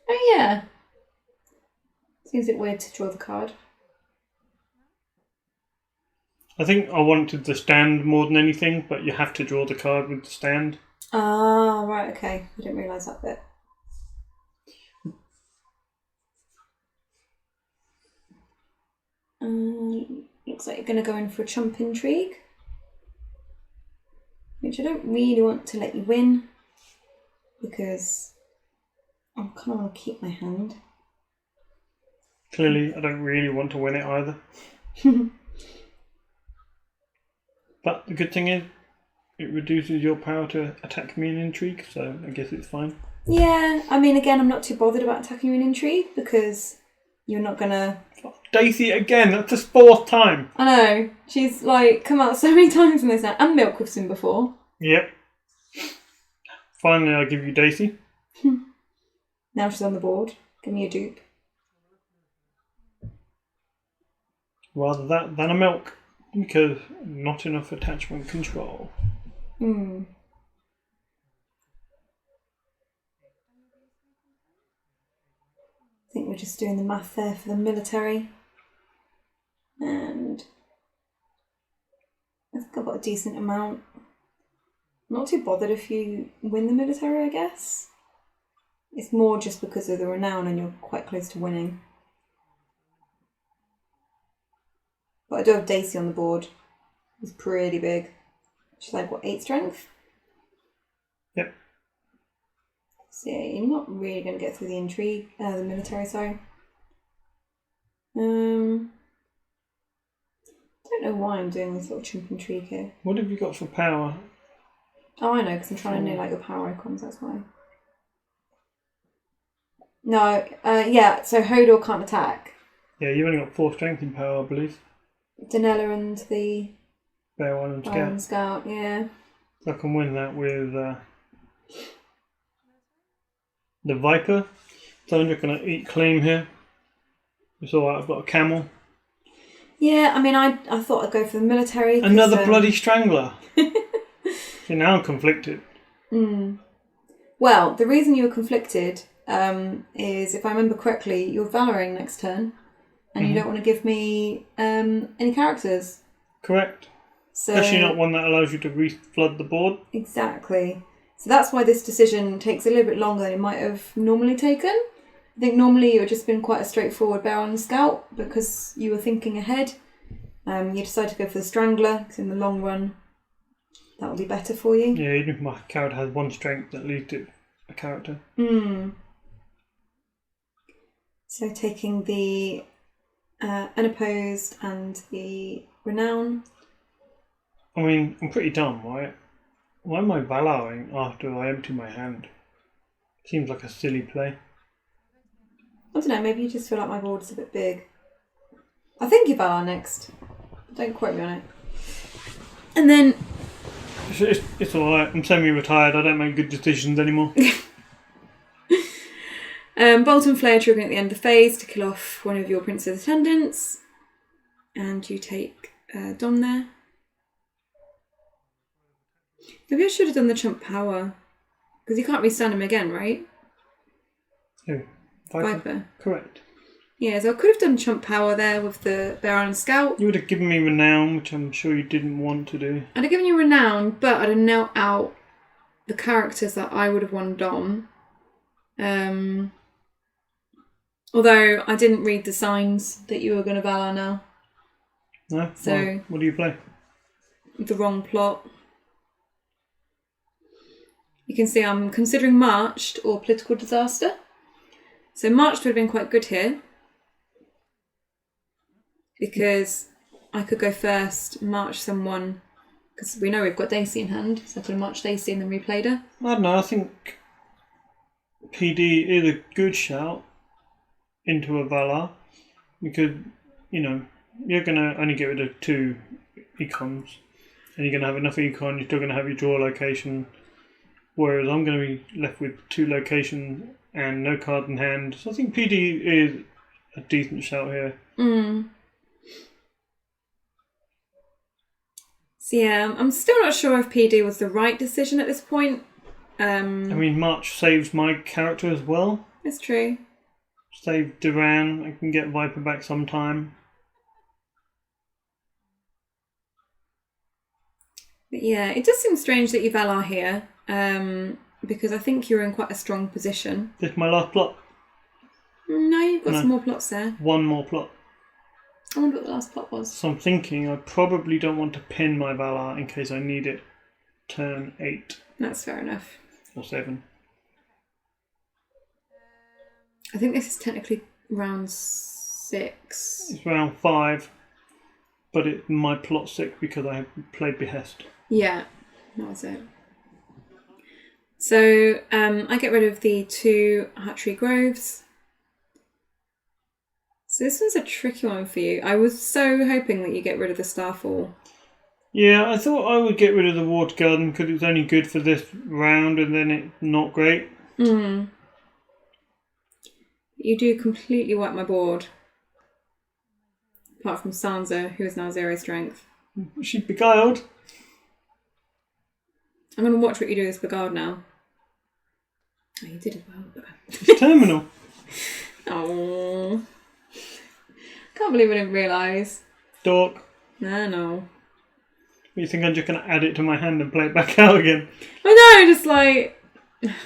Oh yeah. Seems a bit weird to draw the card. I think I wanted the stand more than anything, but you have to draw the card with the stand. Ah, right, okay. I didn't realise that bit. Looks like you're going to go in for a chump intrigue, which I don't really want to let you win because I kind of want to keep my hand. Clearly, I don't really want to win it either. But the good thing is, it reduces your power to attack me in intrigue, so I guess it's fine. Yeah, I mean, again, I'm not too bothered about attacking you in intrigue because you're not going to... Daisy again, that's the 4th time. I know, she's like come out so many times in this now, and Milkwifton before. Yep. Finally, I'll give you Daisy. Now she's on the board. Give me a dupe. Rather that than a milk, because not enough attachment control. I think we're just doing the math there for the military. And I think I've got a decent amount. Not too bothered if you win the military, I guess. It's more just because of the renown and you're quite close to winning. But I do have Daisy on the board. It's pretty big. She's like, what, 8 strength? Yep. So yeah, you're not really going to get through the intrigue, the military, sorry. Don't know why I'm doing this little chimp intrigue here. What have you got for power? Oh, I know, because I'm trying to know like your power icons, that's why. No, yeah, so Hodor can't attack. Yeah, you only got 4 strength in power, I believe. Danella and the Bear Island Scout, yeah. So I can win that with the Viper. So I'm just going to eat claim here. It's alright, I've got a camel. Yeah, I mean, I thought I'd go for the military. Another bloody strangler. See, now I'm conflicted. Well, the reason you were conflicted is, if I remember correctly, you're Valoring next turn, and you don't want to give me any characters. Correct. So, especially not one that allows you to re-flood the board. Exactly. So that's why this decision takes a little bit longer than it might have normally taken. I think normally it would have just been quite a straightforward Bear on the Scout because you were thinking ahead. You decided to go for the Strangler because in the long run that will be better for you. Yeah, even if my character has 1 strength, at least it's a character. So taking the Unopposed and the Renown. I mean, I'm pretty dumb, right? Why am I Valaring after I empty my hand? Seems like a silly play. I don't know, maybe you just feel like my board is a bit big. I think you Valar next. Don't quote me on it. And then... It's alright, I'm semi-retired, I don't make good decisions anymore. Bolt and Flare triggering at the end of the phase to kill off one of your prince's attendants. And you take Dom there. Maybe I should have done the chump power. Because you can't restand him again, right? Who? Viper. Correct. Yeah, so I could have done chump power there with the Bear Island Scout. You would have given me Renown, which I'm sure you didn't want to do. I'd have given you Renown, but I'd have knelt out the characters that I would have won Dom. Although I didn't read the signs that you were going to Valar now. No? So well, what do you play? The wrong plot. You can see I'm considering Marched or Political Disaster. So Marched would have been quite good here. Because I could go first, march someone, because we know we've got Daisy in hand, so I could have marched Daisy and then replayed her. I don't know, I think PD is a good shout into a Valar, because, you know, you're going to only get rid of 2 econs, and you're going to have enough econ, you're still going to have your draw location, whereas I'm going to be left with 2 locations and no card in hand. So I think PD is a decent shout here. So yeah, I'm still not sure if PD was the right decision at this point. I mean, March saves my character as well. It's true. Save Duran, I can get Viper back sometime. But yeah, it does seem strange that you Valar here, because I think you're in quite a strong position. This is my last plot. No, you've got some more plots there. 1 more plot. I wonder what the last plot was. So I'm thinking I probably don't want to pin my Valar in case I need it. Turn 8. That's fair enough. Or 7. I think this is technically round 6. It's round 5. But it's my plot 6 because I played Behest. Yeah, that was it. So I get rid of the 2 Hatchery Groves. So this one's a tricky one for you. I was so hoping that you get rid of the Starfall. Yeah, I thought I would get rid of the Water Garden because it's only good for this round and then it's not great. You do completely wipe my board. Apart from Sansa, who is now 0 strength. She's beguiled. I'm going to watch what you do with Beguiled now. Oh, you did as well. It's terminal. Oh. Can't believe I didn't realise. Dork. No. You think I'm just going to add it to my hand and play it back out again? I know, just like...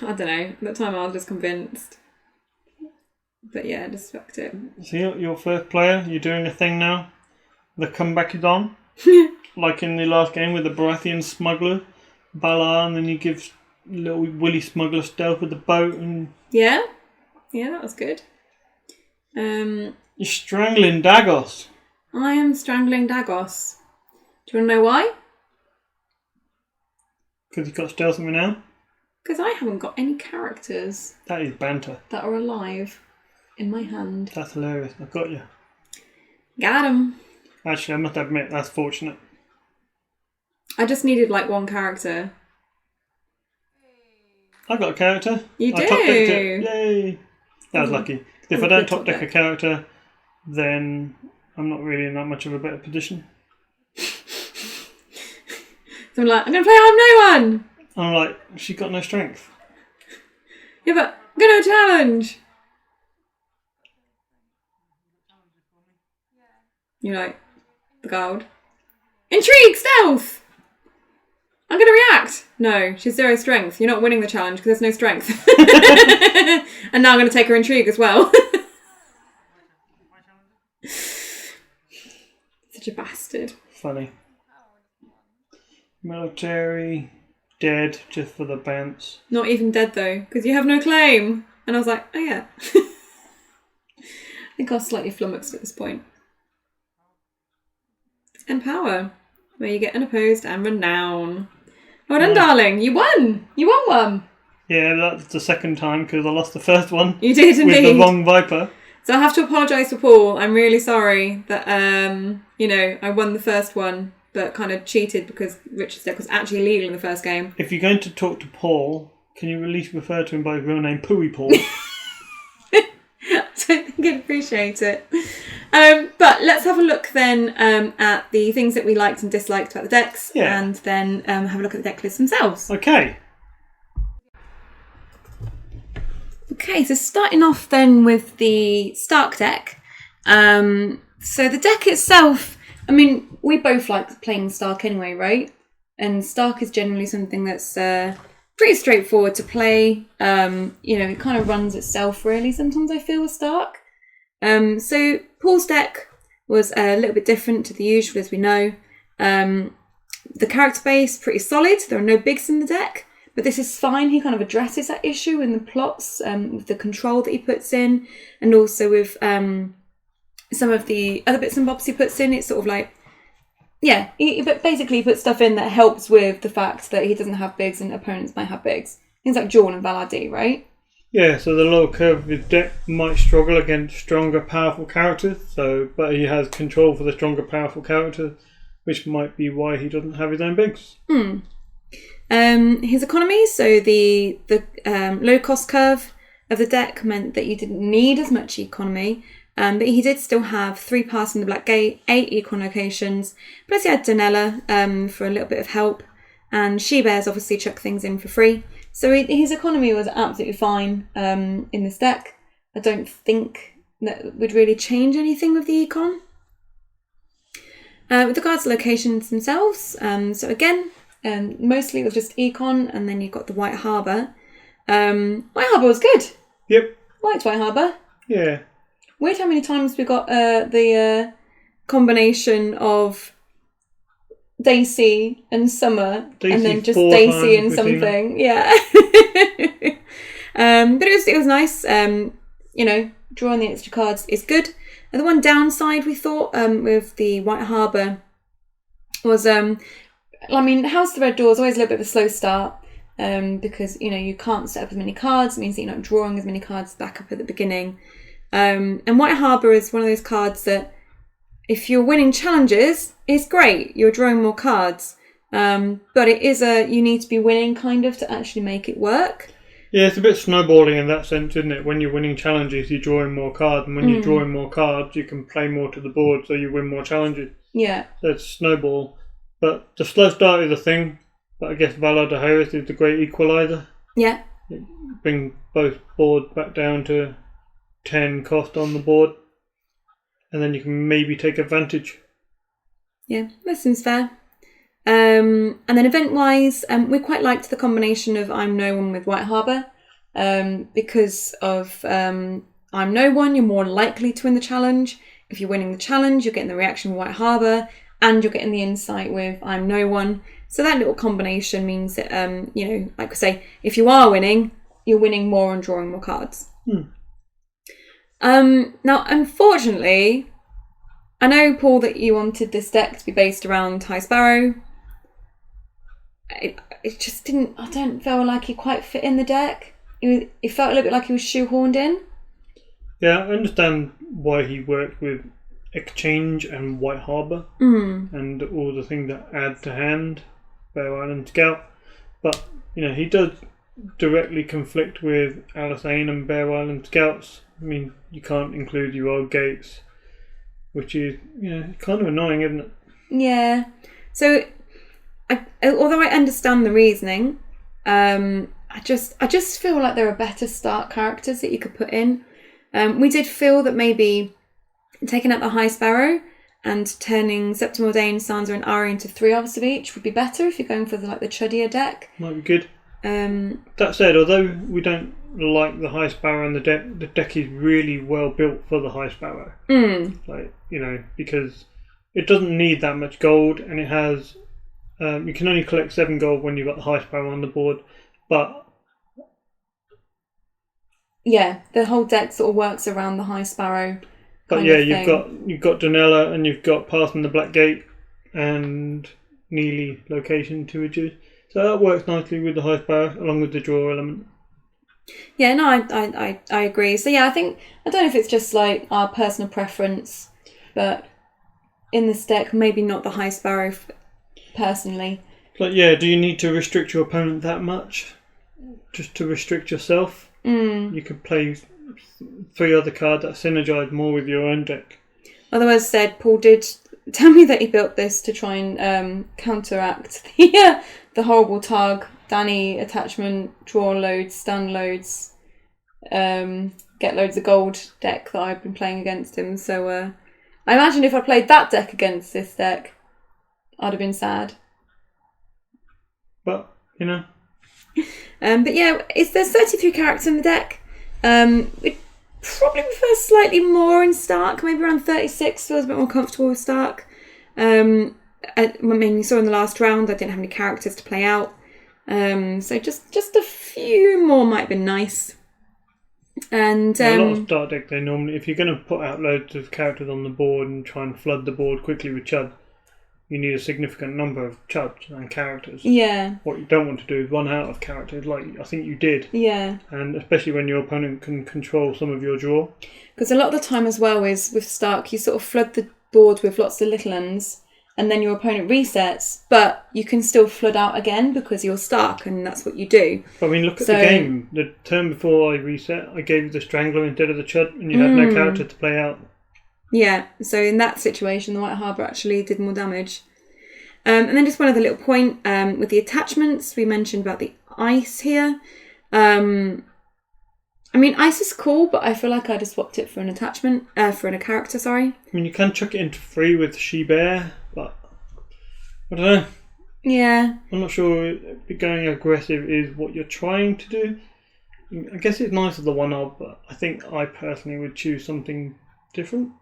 I don't know. At the time I was just convinced. But yeah, just fucked it. So you're first player, you're doing a thing now. The comeback is on. Like in the last game with the Baratheon smuggler, Valar, and then you give little Willy smuggler stealth with the boat. And Yeah, that was good. You're strangling Dagos. I am strangling Dagos. Do you want to know why? Because you've got stealth me now? Because I haven't got any characters That is banter. that are alive in my hand. That's hilarious. I've got you. Got him. Actually, I must admit, that's fortunate. I just needed like one character. I got a character. You I do? top decked it. Yay! That was lucky. If I don't top deck a deck. character, then I'm not really in that much of a better position. So I'm like, I'm going to play I'm No One. I'm like, she's got no strength. Yeah, but I'm going to challenge. You're like, the guard. Intrigue, stealth. I'm going to react. No, she's 0 strength. You're not winning the challenge because there's no strength. And now I'm going to take her intrigue as well. Such a bastard. Funny. Military, dead, just for the bounce. Not even dead though, because you have no claim. And I was like, oh yeah. I think I was slightly flummoxed at this point. And power, where you get unopposed and renown. Well done, darling. You won. You won one. Yeah, that's the second time because I lost the first one. You did indeed. With the wrong Viper. So I have to apologise for Paul. I'm really sorry that, I won the first one, but kind of cheated because Richard's deck was actually illegal in the first game. If you're going to talk to Paul, can you at least refer to him by his real name, Pooey Paul? I don't think I'd appreciate it. But let's have a look then at the things that we liked and disliked about the decks, and then have a look at the deck lists themselves. Okay. Okay, so starting off then with the Stark deck. So the deck itself, I mean, we both like playing Stark anyway, right? And Stark is generally something that's pretty straightforward to play. It kind of runs itself really sometimes, I feel, with Stark. So Paul's deck was a little bit different to the usual, as we know. The character base, pretty solid. There are no bigs in the deck, but this is fine. He kind of addresses that issue in the plots, with the control that he puts in, and also with some of the other bits and bobs he puts in. It's sort of like, but basically he puts stuff in that helps with the fact that he doesn't have bigs and opponents might have bigs. Things like Jorn and Valar D, right? Yeah, so the lower curve of his deck might struggle against stronger, powerful characters, but he has control for the stronger, powerful characters, which might be why he doesn't have his own bigs. His economy, so the low cost curve of the deck meant that you didn't need as much economy, but he did still have 3 paths in the Black Gate, 8 econ locations, plus he had Donella for a little bit of help, and She-Bears obviously chuck things in for free. So his economy was absolutely fine in this deck. I don't think that would really change anything with the econ. With regards to locations themselves, so again, mostly it was just econ, and then you've got the White Harbour. White Harbour was good. Yep. Liked White Harbour. Yeah. Weird how many times we got the combination of Daisy and Summer, and then just Daisy and something. Yeah. But it was nice. Drawing the extra cards is good. And the one downside we thought with the White Harbour was, House of the Red Door is always a little bit of a slow start because, you can't set up as many cards. It means that you're not drawing as many cards back up at the beginning. And White Harbour is one of those cards that if you're winning challenges, it's great. You're drawing more cards. But it is you need to be winning kind of to actually make it work. Yeah, it's a bit snowballing in that sense, isn't it? When you're winning challenges, you're drawing more cards. And when you're drawing more cards, you can play more to the board, so you win more challenges. Yeah. So it's snowball. But the slow start is a thing. But I guess Valar de Harris is the great equaliser. Yeah. Bring both boards back down to 10 cost on the board, and then you can maybe take advantage. Yeah, that seems fair. And then event-wise, we quite liked the combination of I'm No One with White Harbour. Because of I'm No One, you're more likely to win the challenge. If you're winning the challenge, you're getting the reaction with White Harbour, and you're getting the insight with I'm No One. So that little combination means that, like I say, if you are winning, you're winning more and drawing more cards. Now, unfortunately, I know, Paul, that you wanted this deck to be based around High Sparrow. It just didn't. I don't feel like he quite fit in the deck. It felt a little bit like he was shoehorned in. Yeah, I understand why he worked with Exchange and White Harbour and all the things that add to hand, Bear Island Scout. But, he does directly conflict with Alisane and Bear Island Scouts. I mean, you can't include your old gates, which is, kind of annoying, isn't it? Yeah. So, although I understand the reasoning, I just feel like there are better start characters that you could put in. We did feel that maybe taking out the High Sparrow and turning Septim Ordained, Sansa and Ari into 3 officers of each would be better if you're going for the chuddier deck. Might be good. That said, although we don't like the High Sparrow in the deck is really well built for the High Sparrow. Because it doesn't need that much gold, and it has you can only collect 7 gold when you've got the High Sparrow on the board, but yeah, the whole deck sort of works around the High Sparrow. But yeah, you've got Donella, and you've got Passing the Black Gate and Neely location to reduce. So that works nicely with the High Sparrow, along with the draw element. Yeah, no, I agree. So yeah, I don't know if it's just like our personal preference, but in this deck, maybe not the High Sparrow personally. But yeah, do you need to restrict your opponent that much? Just to restrict yourself? You could play 3 other cards that synergize more with your own deck. Although, as said, Paul did tell me that he built this to try and counteract the horrible Targ, Danny attachment, draw loads, stun loads, get loads of gold deck that I've been playing against him. So I imagine if I played that deck against this deck, I'd have been sad. But, but yeah, there's 33 characters in the deck. We'd probably prefer slightly more in Stark, maybe around 36, feels a bit more comfortable with Stark. You saw in the last round I didn't have any characters to play out. So just a few more might have been nice. And a lot of Stark deck, they normally, if you're going to put out loads of characters on the board and try and flood the board quickly with Chud, you need a significant number of Chuds and characters. Yeah. What you don't want to do is run out of characters, like I think you did. Yeah. And especially when your opponent can control some of your draw. Because a lot of the time as well is with Stark, you sort of flood the board with lots of little uns, and then your opponent resets, but you can still flood out again because you're Stark, and that's what you do. I mean, look at the game. The turn before I reset, I gave you the Strangler instead of the Chud, and you had no character to play out. Yeah, so in that situation, the White Harbour actually did more damage. And then just one other little point with the attachments. We mentioned about the ice here. I mean, ice is cool, but I feel like I'd have swapped it for an attachment, for a character, sorry. I mean, you can chuck it into 3 with She-Bear, but I don't know. Yeah. I'm not sure going aggressive is what you're trying to do. I guess it's nice of the 1-odd, but I think I personally would choose something different.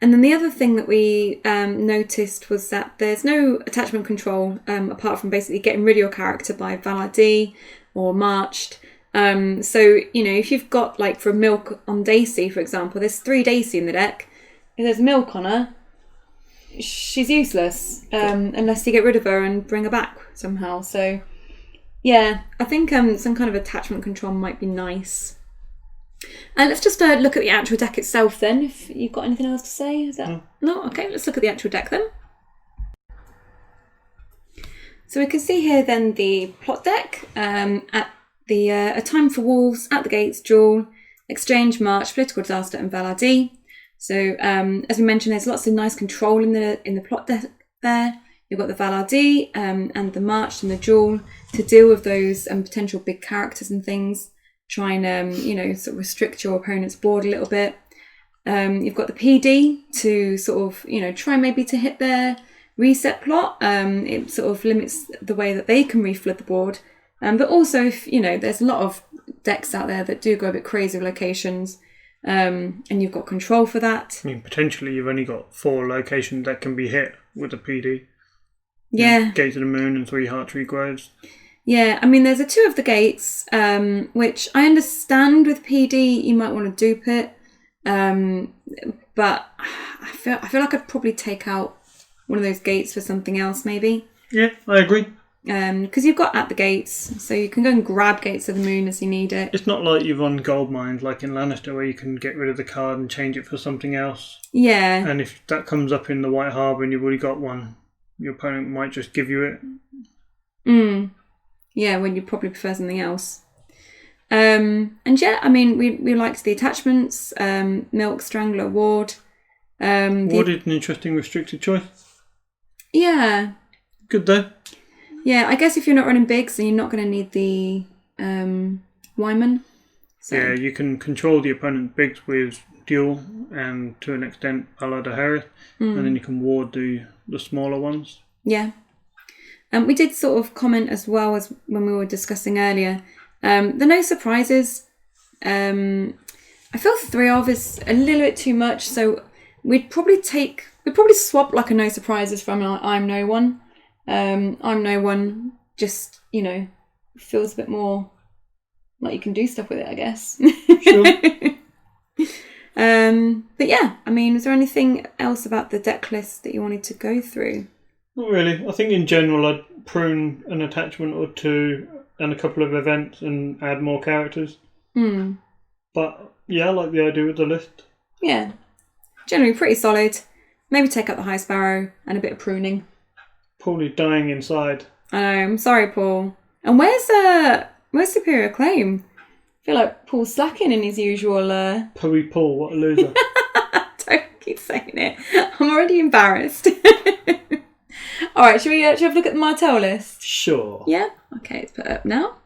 And then the other thing that we noticed was that there's no attachment control apart from basically getting rid of your character by Valar D or Marched. So, if you've got, like, for Milk on Daisy, for example, there's 3 Daisy in the deck. If there's Milk on her, she's useless unless you get rid of her and bring her back somehow. So, yeah, I think some kind of attachment control might be nice. And let's just look at the actual deck itself then, if you've got anything else to say. Is that no? Okay, let's look at the actual deck then. So we can see here then the plot deck at the A Time for Wolves, At the Gates, Duel, Exchange, March, Political Disaster and Valar D. So as we mentioned, there's lots of nice control in the plot deck there. You've got the Valar D and the March and the Duel to deal with those potential big characters and things. try and, sort of restrict your opponent's board a little bit. You've got the PD to sort of, try maybe to hit their reset plot. It sort of limits the way that they can reflood the board. But also, if, there's a lot of decks out there that do go a bit crazy with locations, and you've got control for that. I mean, potentially you've only got 4 locations that can be hit with a PD. Yeah. Gate of the Moon and 3 Hearttree Groves. Yeah, I mean, there's a 2 of the gates, which I understand with PD, you might want to dupe it. But I feel like I'd probably take out one of those gates for something else, maybe. Yeah, I agree. Because you've got at the gates, so you can go and grab Gates of the Moon as you need it. It's not like you've on gold mines like in Lannister where you can get rid of the card and change it for something else. Yeah. And if that comes up in the White Harbour and you've already got one, your opponent might just give you it. Yeah, when you probably prefer something else. And yeah, I mean, we liked the attachments, Milk, Strangler, Ward. Ward is an interesting restricted choice. Yeah. Good though. Yeah, I guess if you're not running bigs, then you're not going to need the Wyman. So. Yeah, you can control the opponent's bigs with Duel and to an extent Ballad of Harith, and then you can ward the smaller ones. Yeah. We did sort of comment as well as when we were discussing earlier. The no surprises. I feel 3 of is a little bit too much, so we'd probably swap like a no surprises from I'm no one. I'm no one just, feels a bit more like you can do stuff with it, I guess. Sure. But yeah, I mean, is there anything else about the deck list that you wanted to go through? Not really. I think in general I'd prune an attachment or 2 and a couple of events and add more characters. But yeah, I like the idea of the list. Yeah. Generally pretty solid. Maybe take out the High Sparrow and a bit of pruning. Paul is dying inside. I know, I'm sorry, Paul. And where's Superior Claim? I feel like Paul's slacking in his usual... Poey Paul, what a loser. Don't keep saying it. I'm already embarrassed. Alright, should we have a look at the Martell list? Sure. Yeah? Okay, let's put it up now.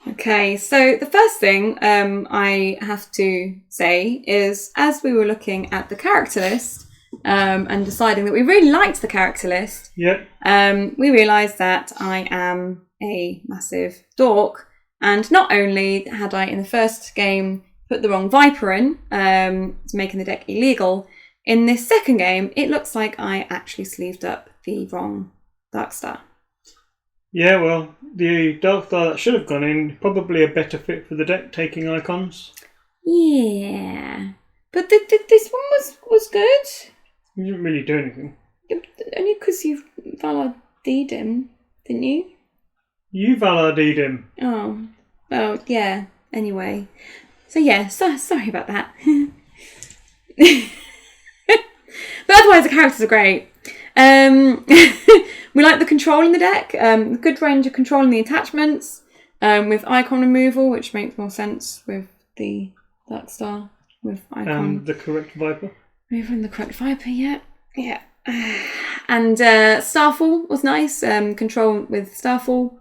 Okay, so the first thing I have to say is, as we were looking at the character list and deciding that we really liked the character list, we realised that I am a massive dork. And not only had I, in the first game, put the wrong Viper in, making the deck illegal, in this second game, it looks like I actually sleeved up the wrong Darkstar. Yeah, well, the Darkstar that should have gone in, probably a better fit for the deck, taking icons. Yeah. But this one was good. You didn't really do anything. Only because you Valar-D'd him, didn't you? You Valar-D'd him. Oh. Well, yeah. Anyway. So yeah, sorry about that. But otherwise the characters are great. We like the control in the deck, good range of control in the attachments, with icon removal, which makes more sense with the Darkstar with icon. And the correct Viper. Moving the correct Viper, yeah. And Starfall was nice, control with Starfall.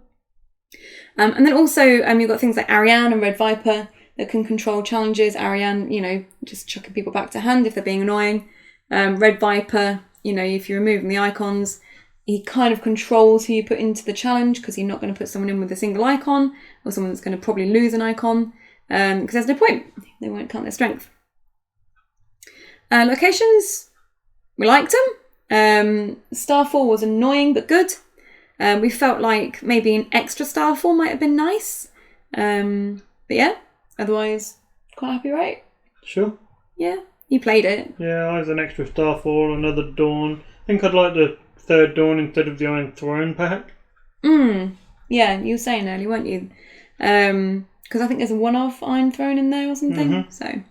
And then also you've got things like Ariane and Red Viper that can control challenges. Ariane, just chucking people back to hand if they're being annoying. Red Viper, if you're removing the icons, he kind of controls who you put into the challenge because you're not going to put someone in with a single icon or someone that's going to probably lose an icon because there's no point. They won't count their strength. Locations, we liked them. Starfall was annoying but good. We felt like maybe an extra Starfall might have been nice. But yeah, otherwise, quite happy, right? Sure. Yeah, you played it. Yeah, I was an extra Starfall, another Dawn. I think I'd like the third Dawn instead of the Iron Throne, perhaps. Yeah, you were saying earlier, weren't you? Because I think there's a one-off Iron Throne in there or something. Mm-hmm. So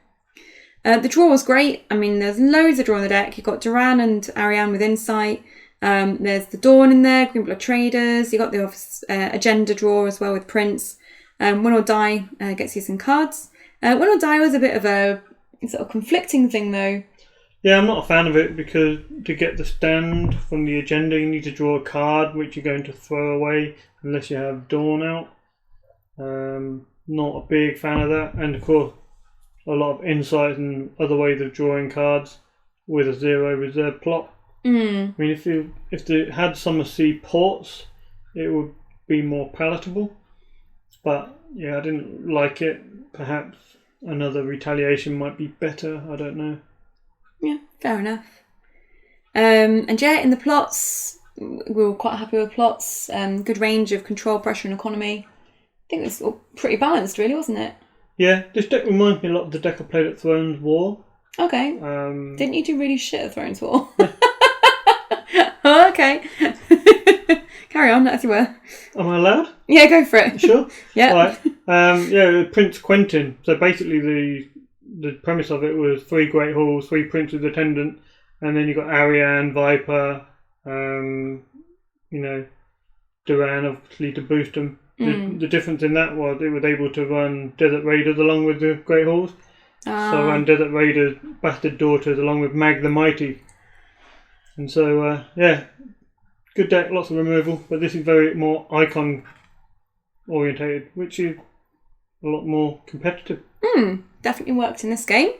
the draw was great. I mean, there's loads of draw in the deck. You've got Duran and Ariane with Insight. There's the Dawn in there, Green Blood Traders. You got the office agenda draw as well with Prince. Win or Die gets you some cards. Win or Die was a bit of a sort of conflicting thing though. Yeah, I'm not a fan of it because to get the stand from the agenda, you need to draw a card which you're going to throw away unless you have Dawn out. Not a big fan of that, and of course, a lot of insight and other ways of drawing cards with a 0 reserve plot. I mean, if they had some of C ports, it would be more palatable. But yeah, I didn't like it. Perhaps another retaliation might be better. I don't know. Yeah, fair enough. And yeah, in the plots, we were quite happy with plots. Good range of control, pressure, and economy. I think it's all pretty balanced, really, wasn't it? Yeah, this deck reminds me a lot of the deck I played at Thrones War. Okay. Didn't you do really shit at Thrones War? Oh, okay. Carry on, as you were. Am I allowed? Yeah, go for it. Sure. Yeah. Right. Yeah, Prince Quentin. So basically, the premise of it was 3 Great Halls, 3 Princes Attendant, and then you got Ariane, Viper, Duran, obviously, to boost them. The difference in that was it was able to run Desert Raiders along with the Great Halls. So I ran Desert Raiders, Bastard Daughters along with Mag the Mighty. And so, yeah, good deck, lots of removal, but this is very more icon orientated, which is a lot more competitive. Definitely worked in this game.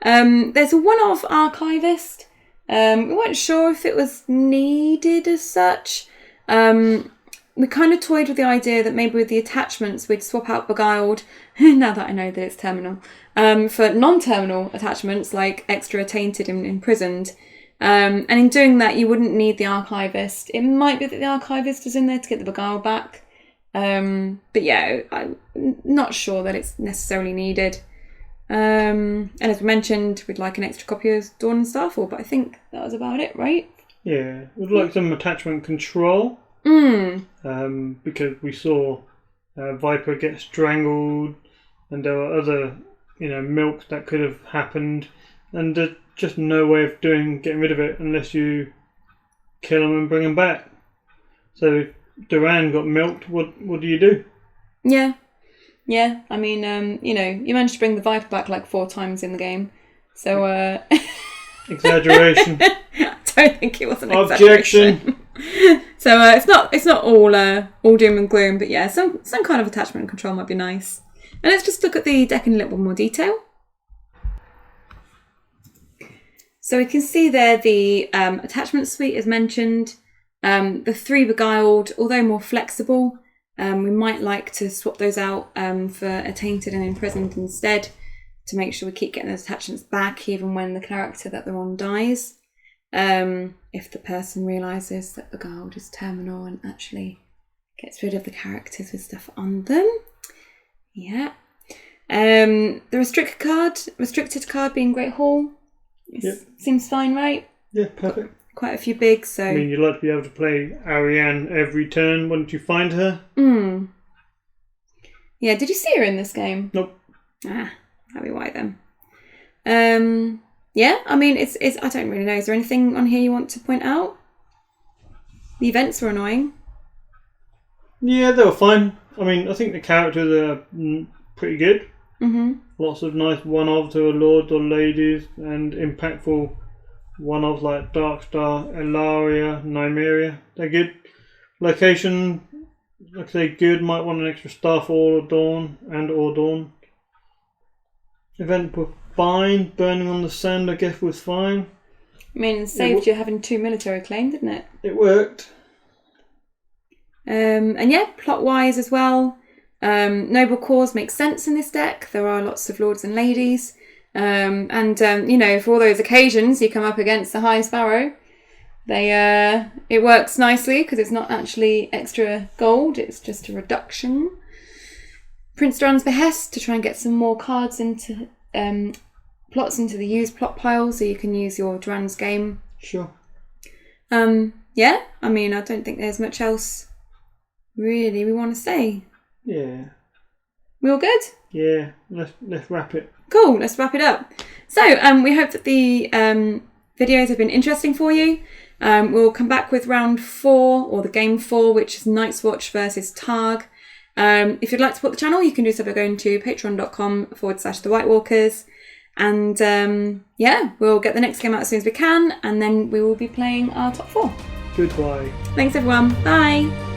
There's a one-off archivist. We weren't sure if it was needed as such. We kind of toyed with the idea that maybe with the attachments we'd swap out Beguiled, now that I know that it's terminal, for non-terminal attachments like extra Tainted and Imprisoned. And in doing that, you wouldn't need the archivist. It might be that the archivist is in there to get the Beguiled back. But yeah, I'm not sure that it's necessarily needed. And as we mentioned, we'd like an extra copy of Dawn and Starfall, but I think that was about it, right? Yeah, we'd like some attachment control. Because we saw Viper get strangled, and there were other, milks that could have happened, and there's just no way of getting rid of it unless you kill them and bring them back. So if Duran got milked, what do you do? Yeah. I mean, you managed to bring the Viper back like 4 times in the game, so exaggeration. I don't think it was an exaggeration. Objection. So it's not all doom and gloom, but yeah, some kind of attachment and control might be nice. And let's just look at the deck in a little bit more detail. So we can see there the attachment suite is mentioned. The 3 Beguiled, although more flexible, we might like to swap those out for a Tainted and Imprisoned instead, to make sure we keep getting those attachments back even when the character that they're on dies. If the person realises that Beguiled is terminal and actually gets rid of the characters with stuff on them. Yeah. The restricted card being Great Hall. Seems fine, right? Yeah, perfect. Quite a few bigs, so... I mean, you'd like to be able to play Ariane every turn once you find her. Yeah, did you see her in this game? Nope. That'd be why then. Yeah, I mean, it's. I don't really know. Is there anything on here you want to point out? The events were annoying. Yeah, they were fine. I mean, I think the characters are pretty good. Lots of nice one-offs who are lords or ladies, and impactful one-offs like Darkstar, Elaria, Nymeria. They're good. Location, like I say, good. Might want an extra Starfall or Dawn. Event were fine. Burning on the Sand, I guess, was fine. I mean, it saved you having 2 military claim, didn't it? It worked. And yeah, plot-wise as well. Noble Cause makes sense in this deck. There are lots of lords and ladies. For all those occasions you come up against the High Sparrow, it works nicely because it's not actually extra gold, it's just a reduction. Prince Duran's Behest to try and get some more cards into plots into the used plot pile so you can use your Duran's game. Sure. Yeah, I mean, I don't think there's much else really we want to say. Yeah. We all good? Yeah, let's wrap it. Cool, let's wrap it up. So we hope that the videos have been interesting for you. We'll come back with round 4, or the game 4, which is Night's Watch versus Targ. If you'd like to support the channel, you can do so by going to patreon.com/The White Walkers. And yeah, we'll get the next game out as soon as we can, and then we will be playing our top 4. Goodbye. Thanks everyone. Bye.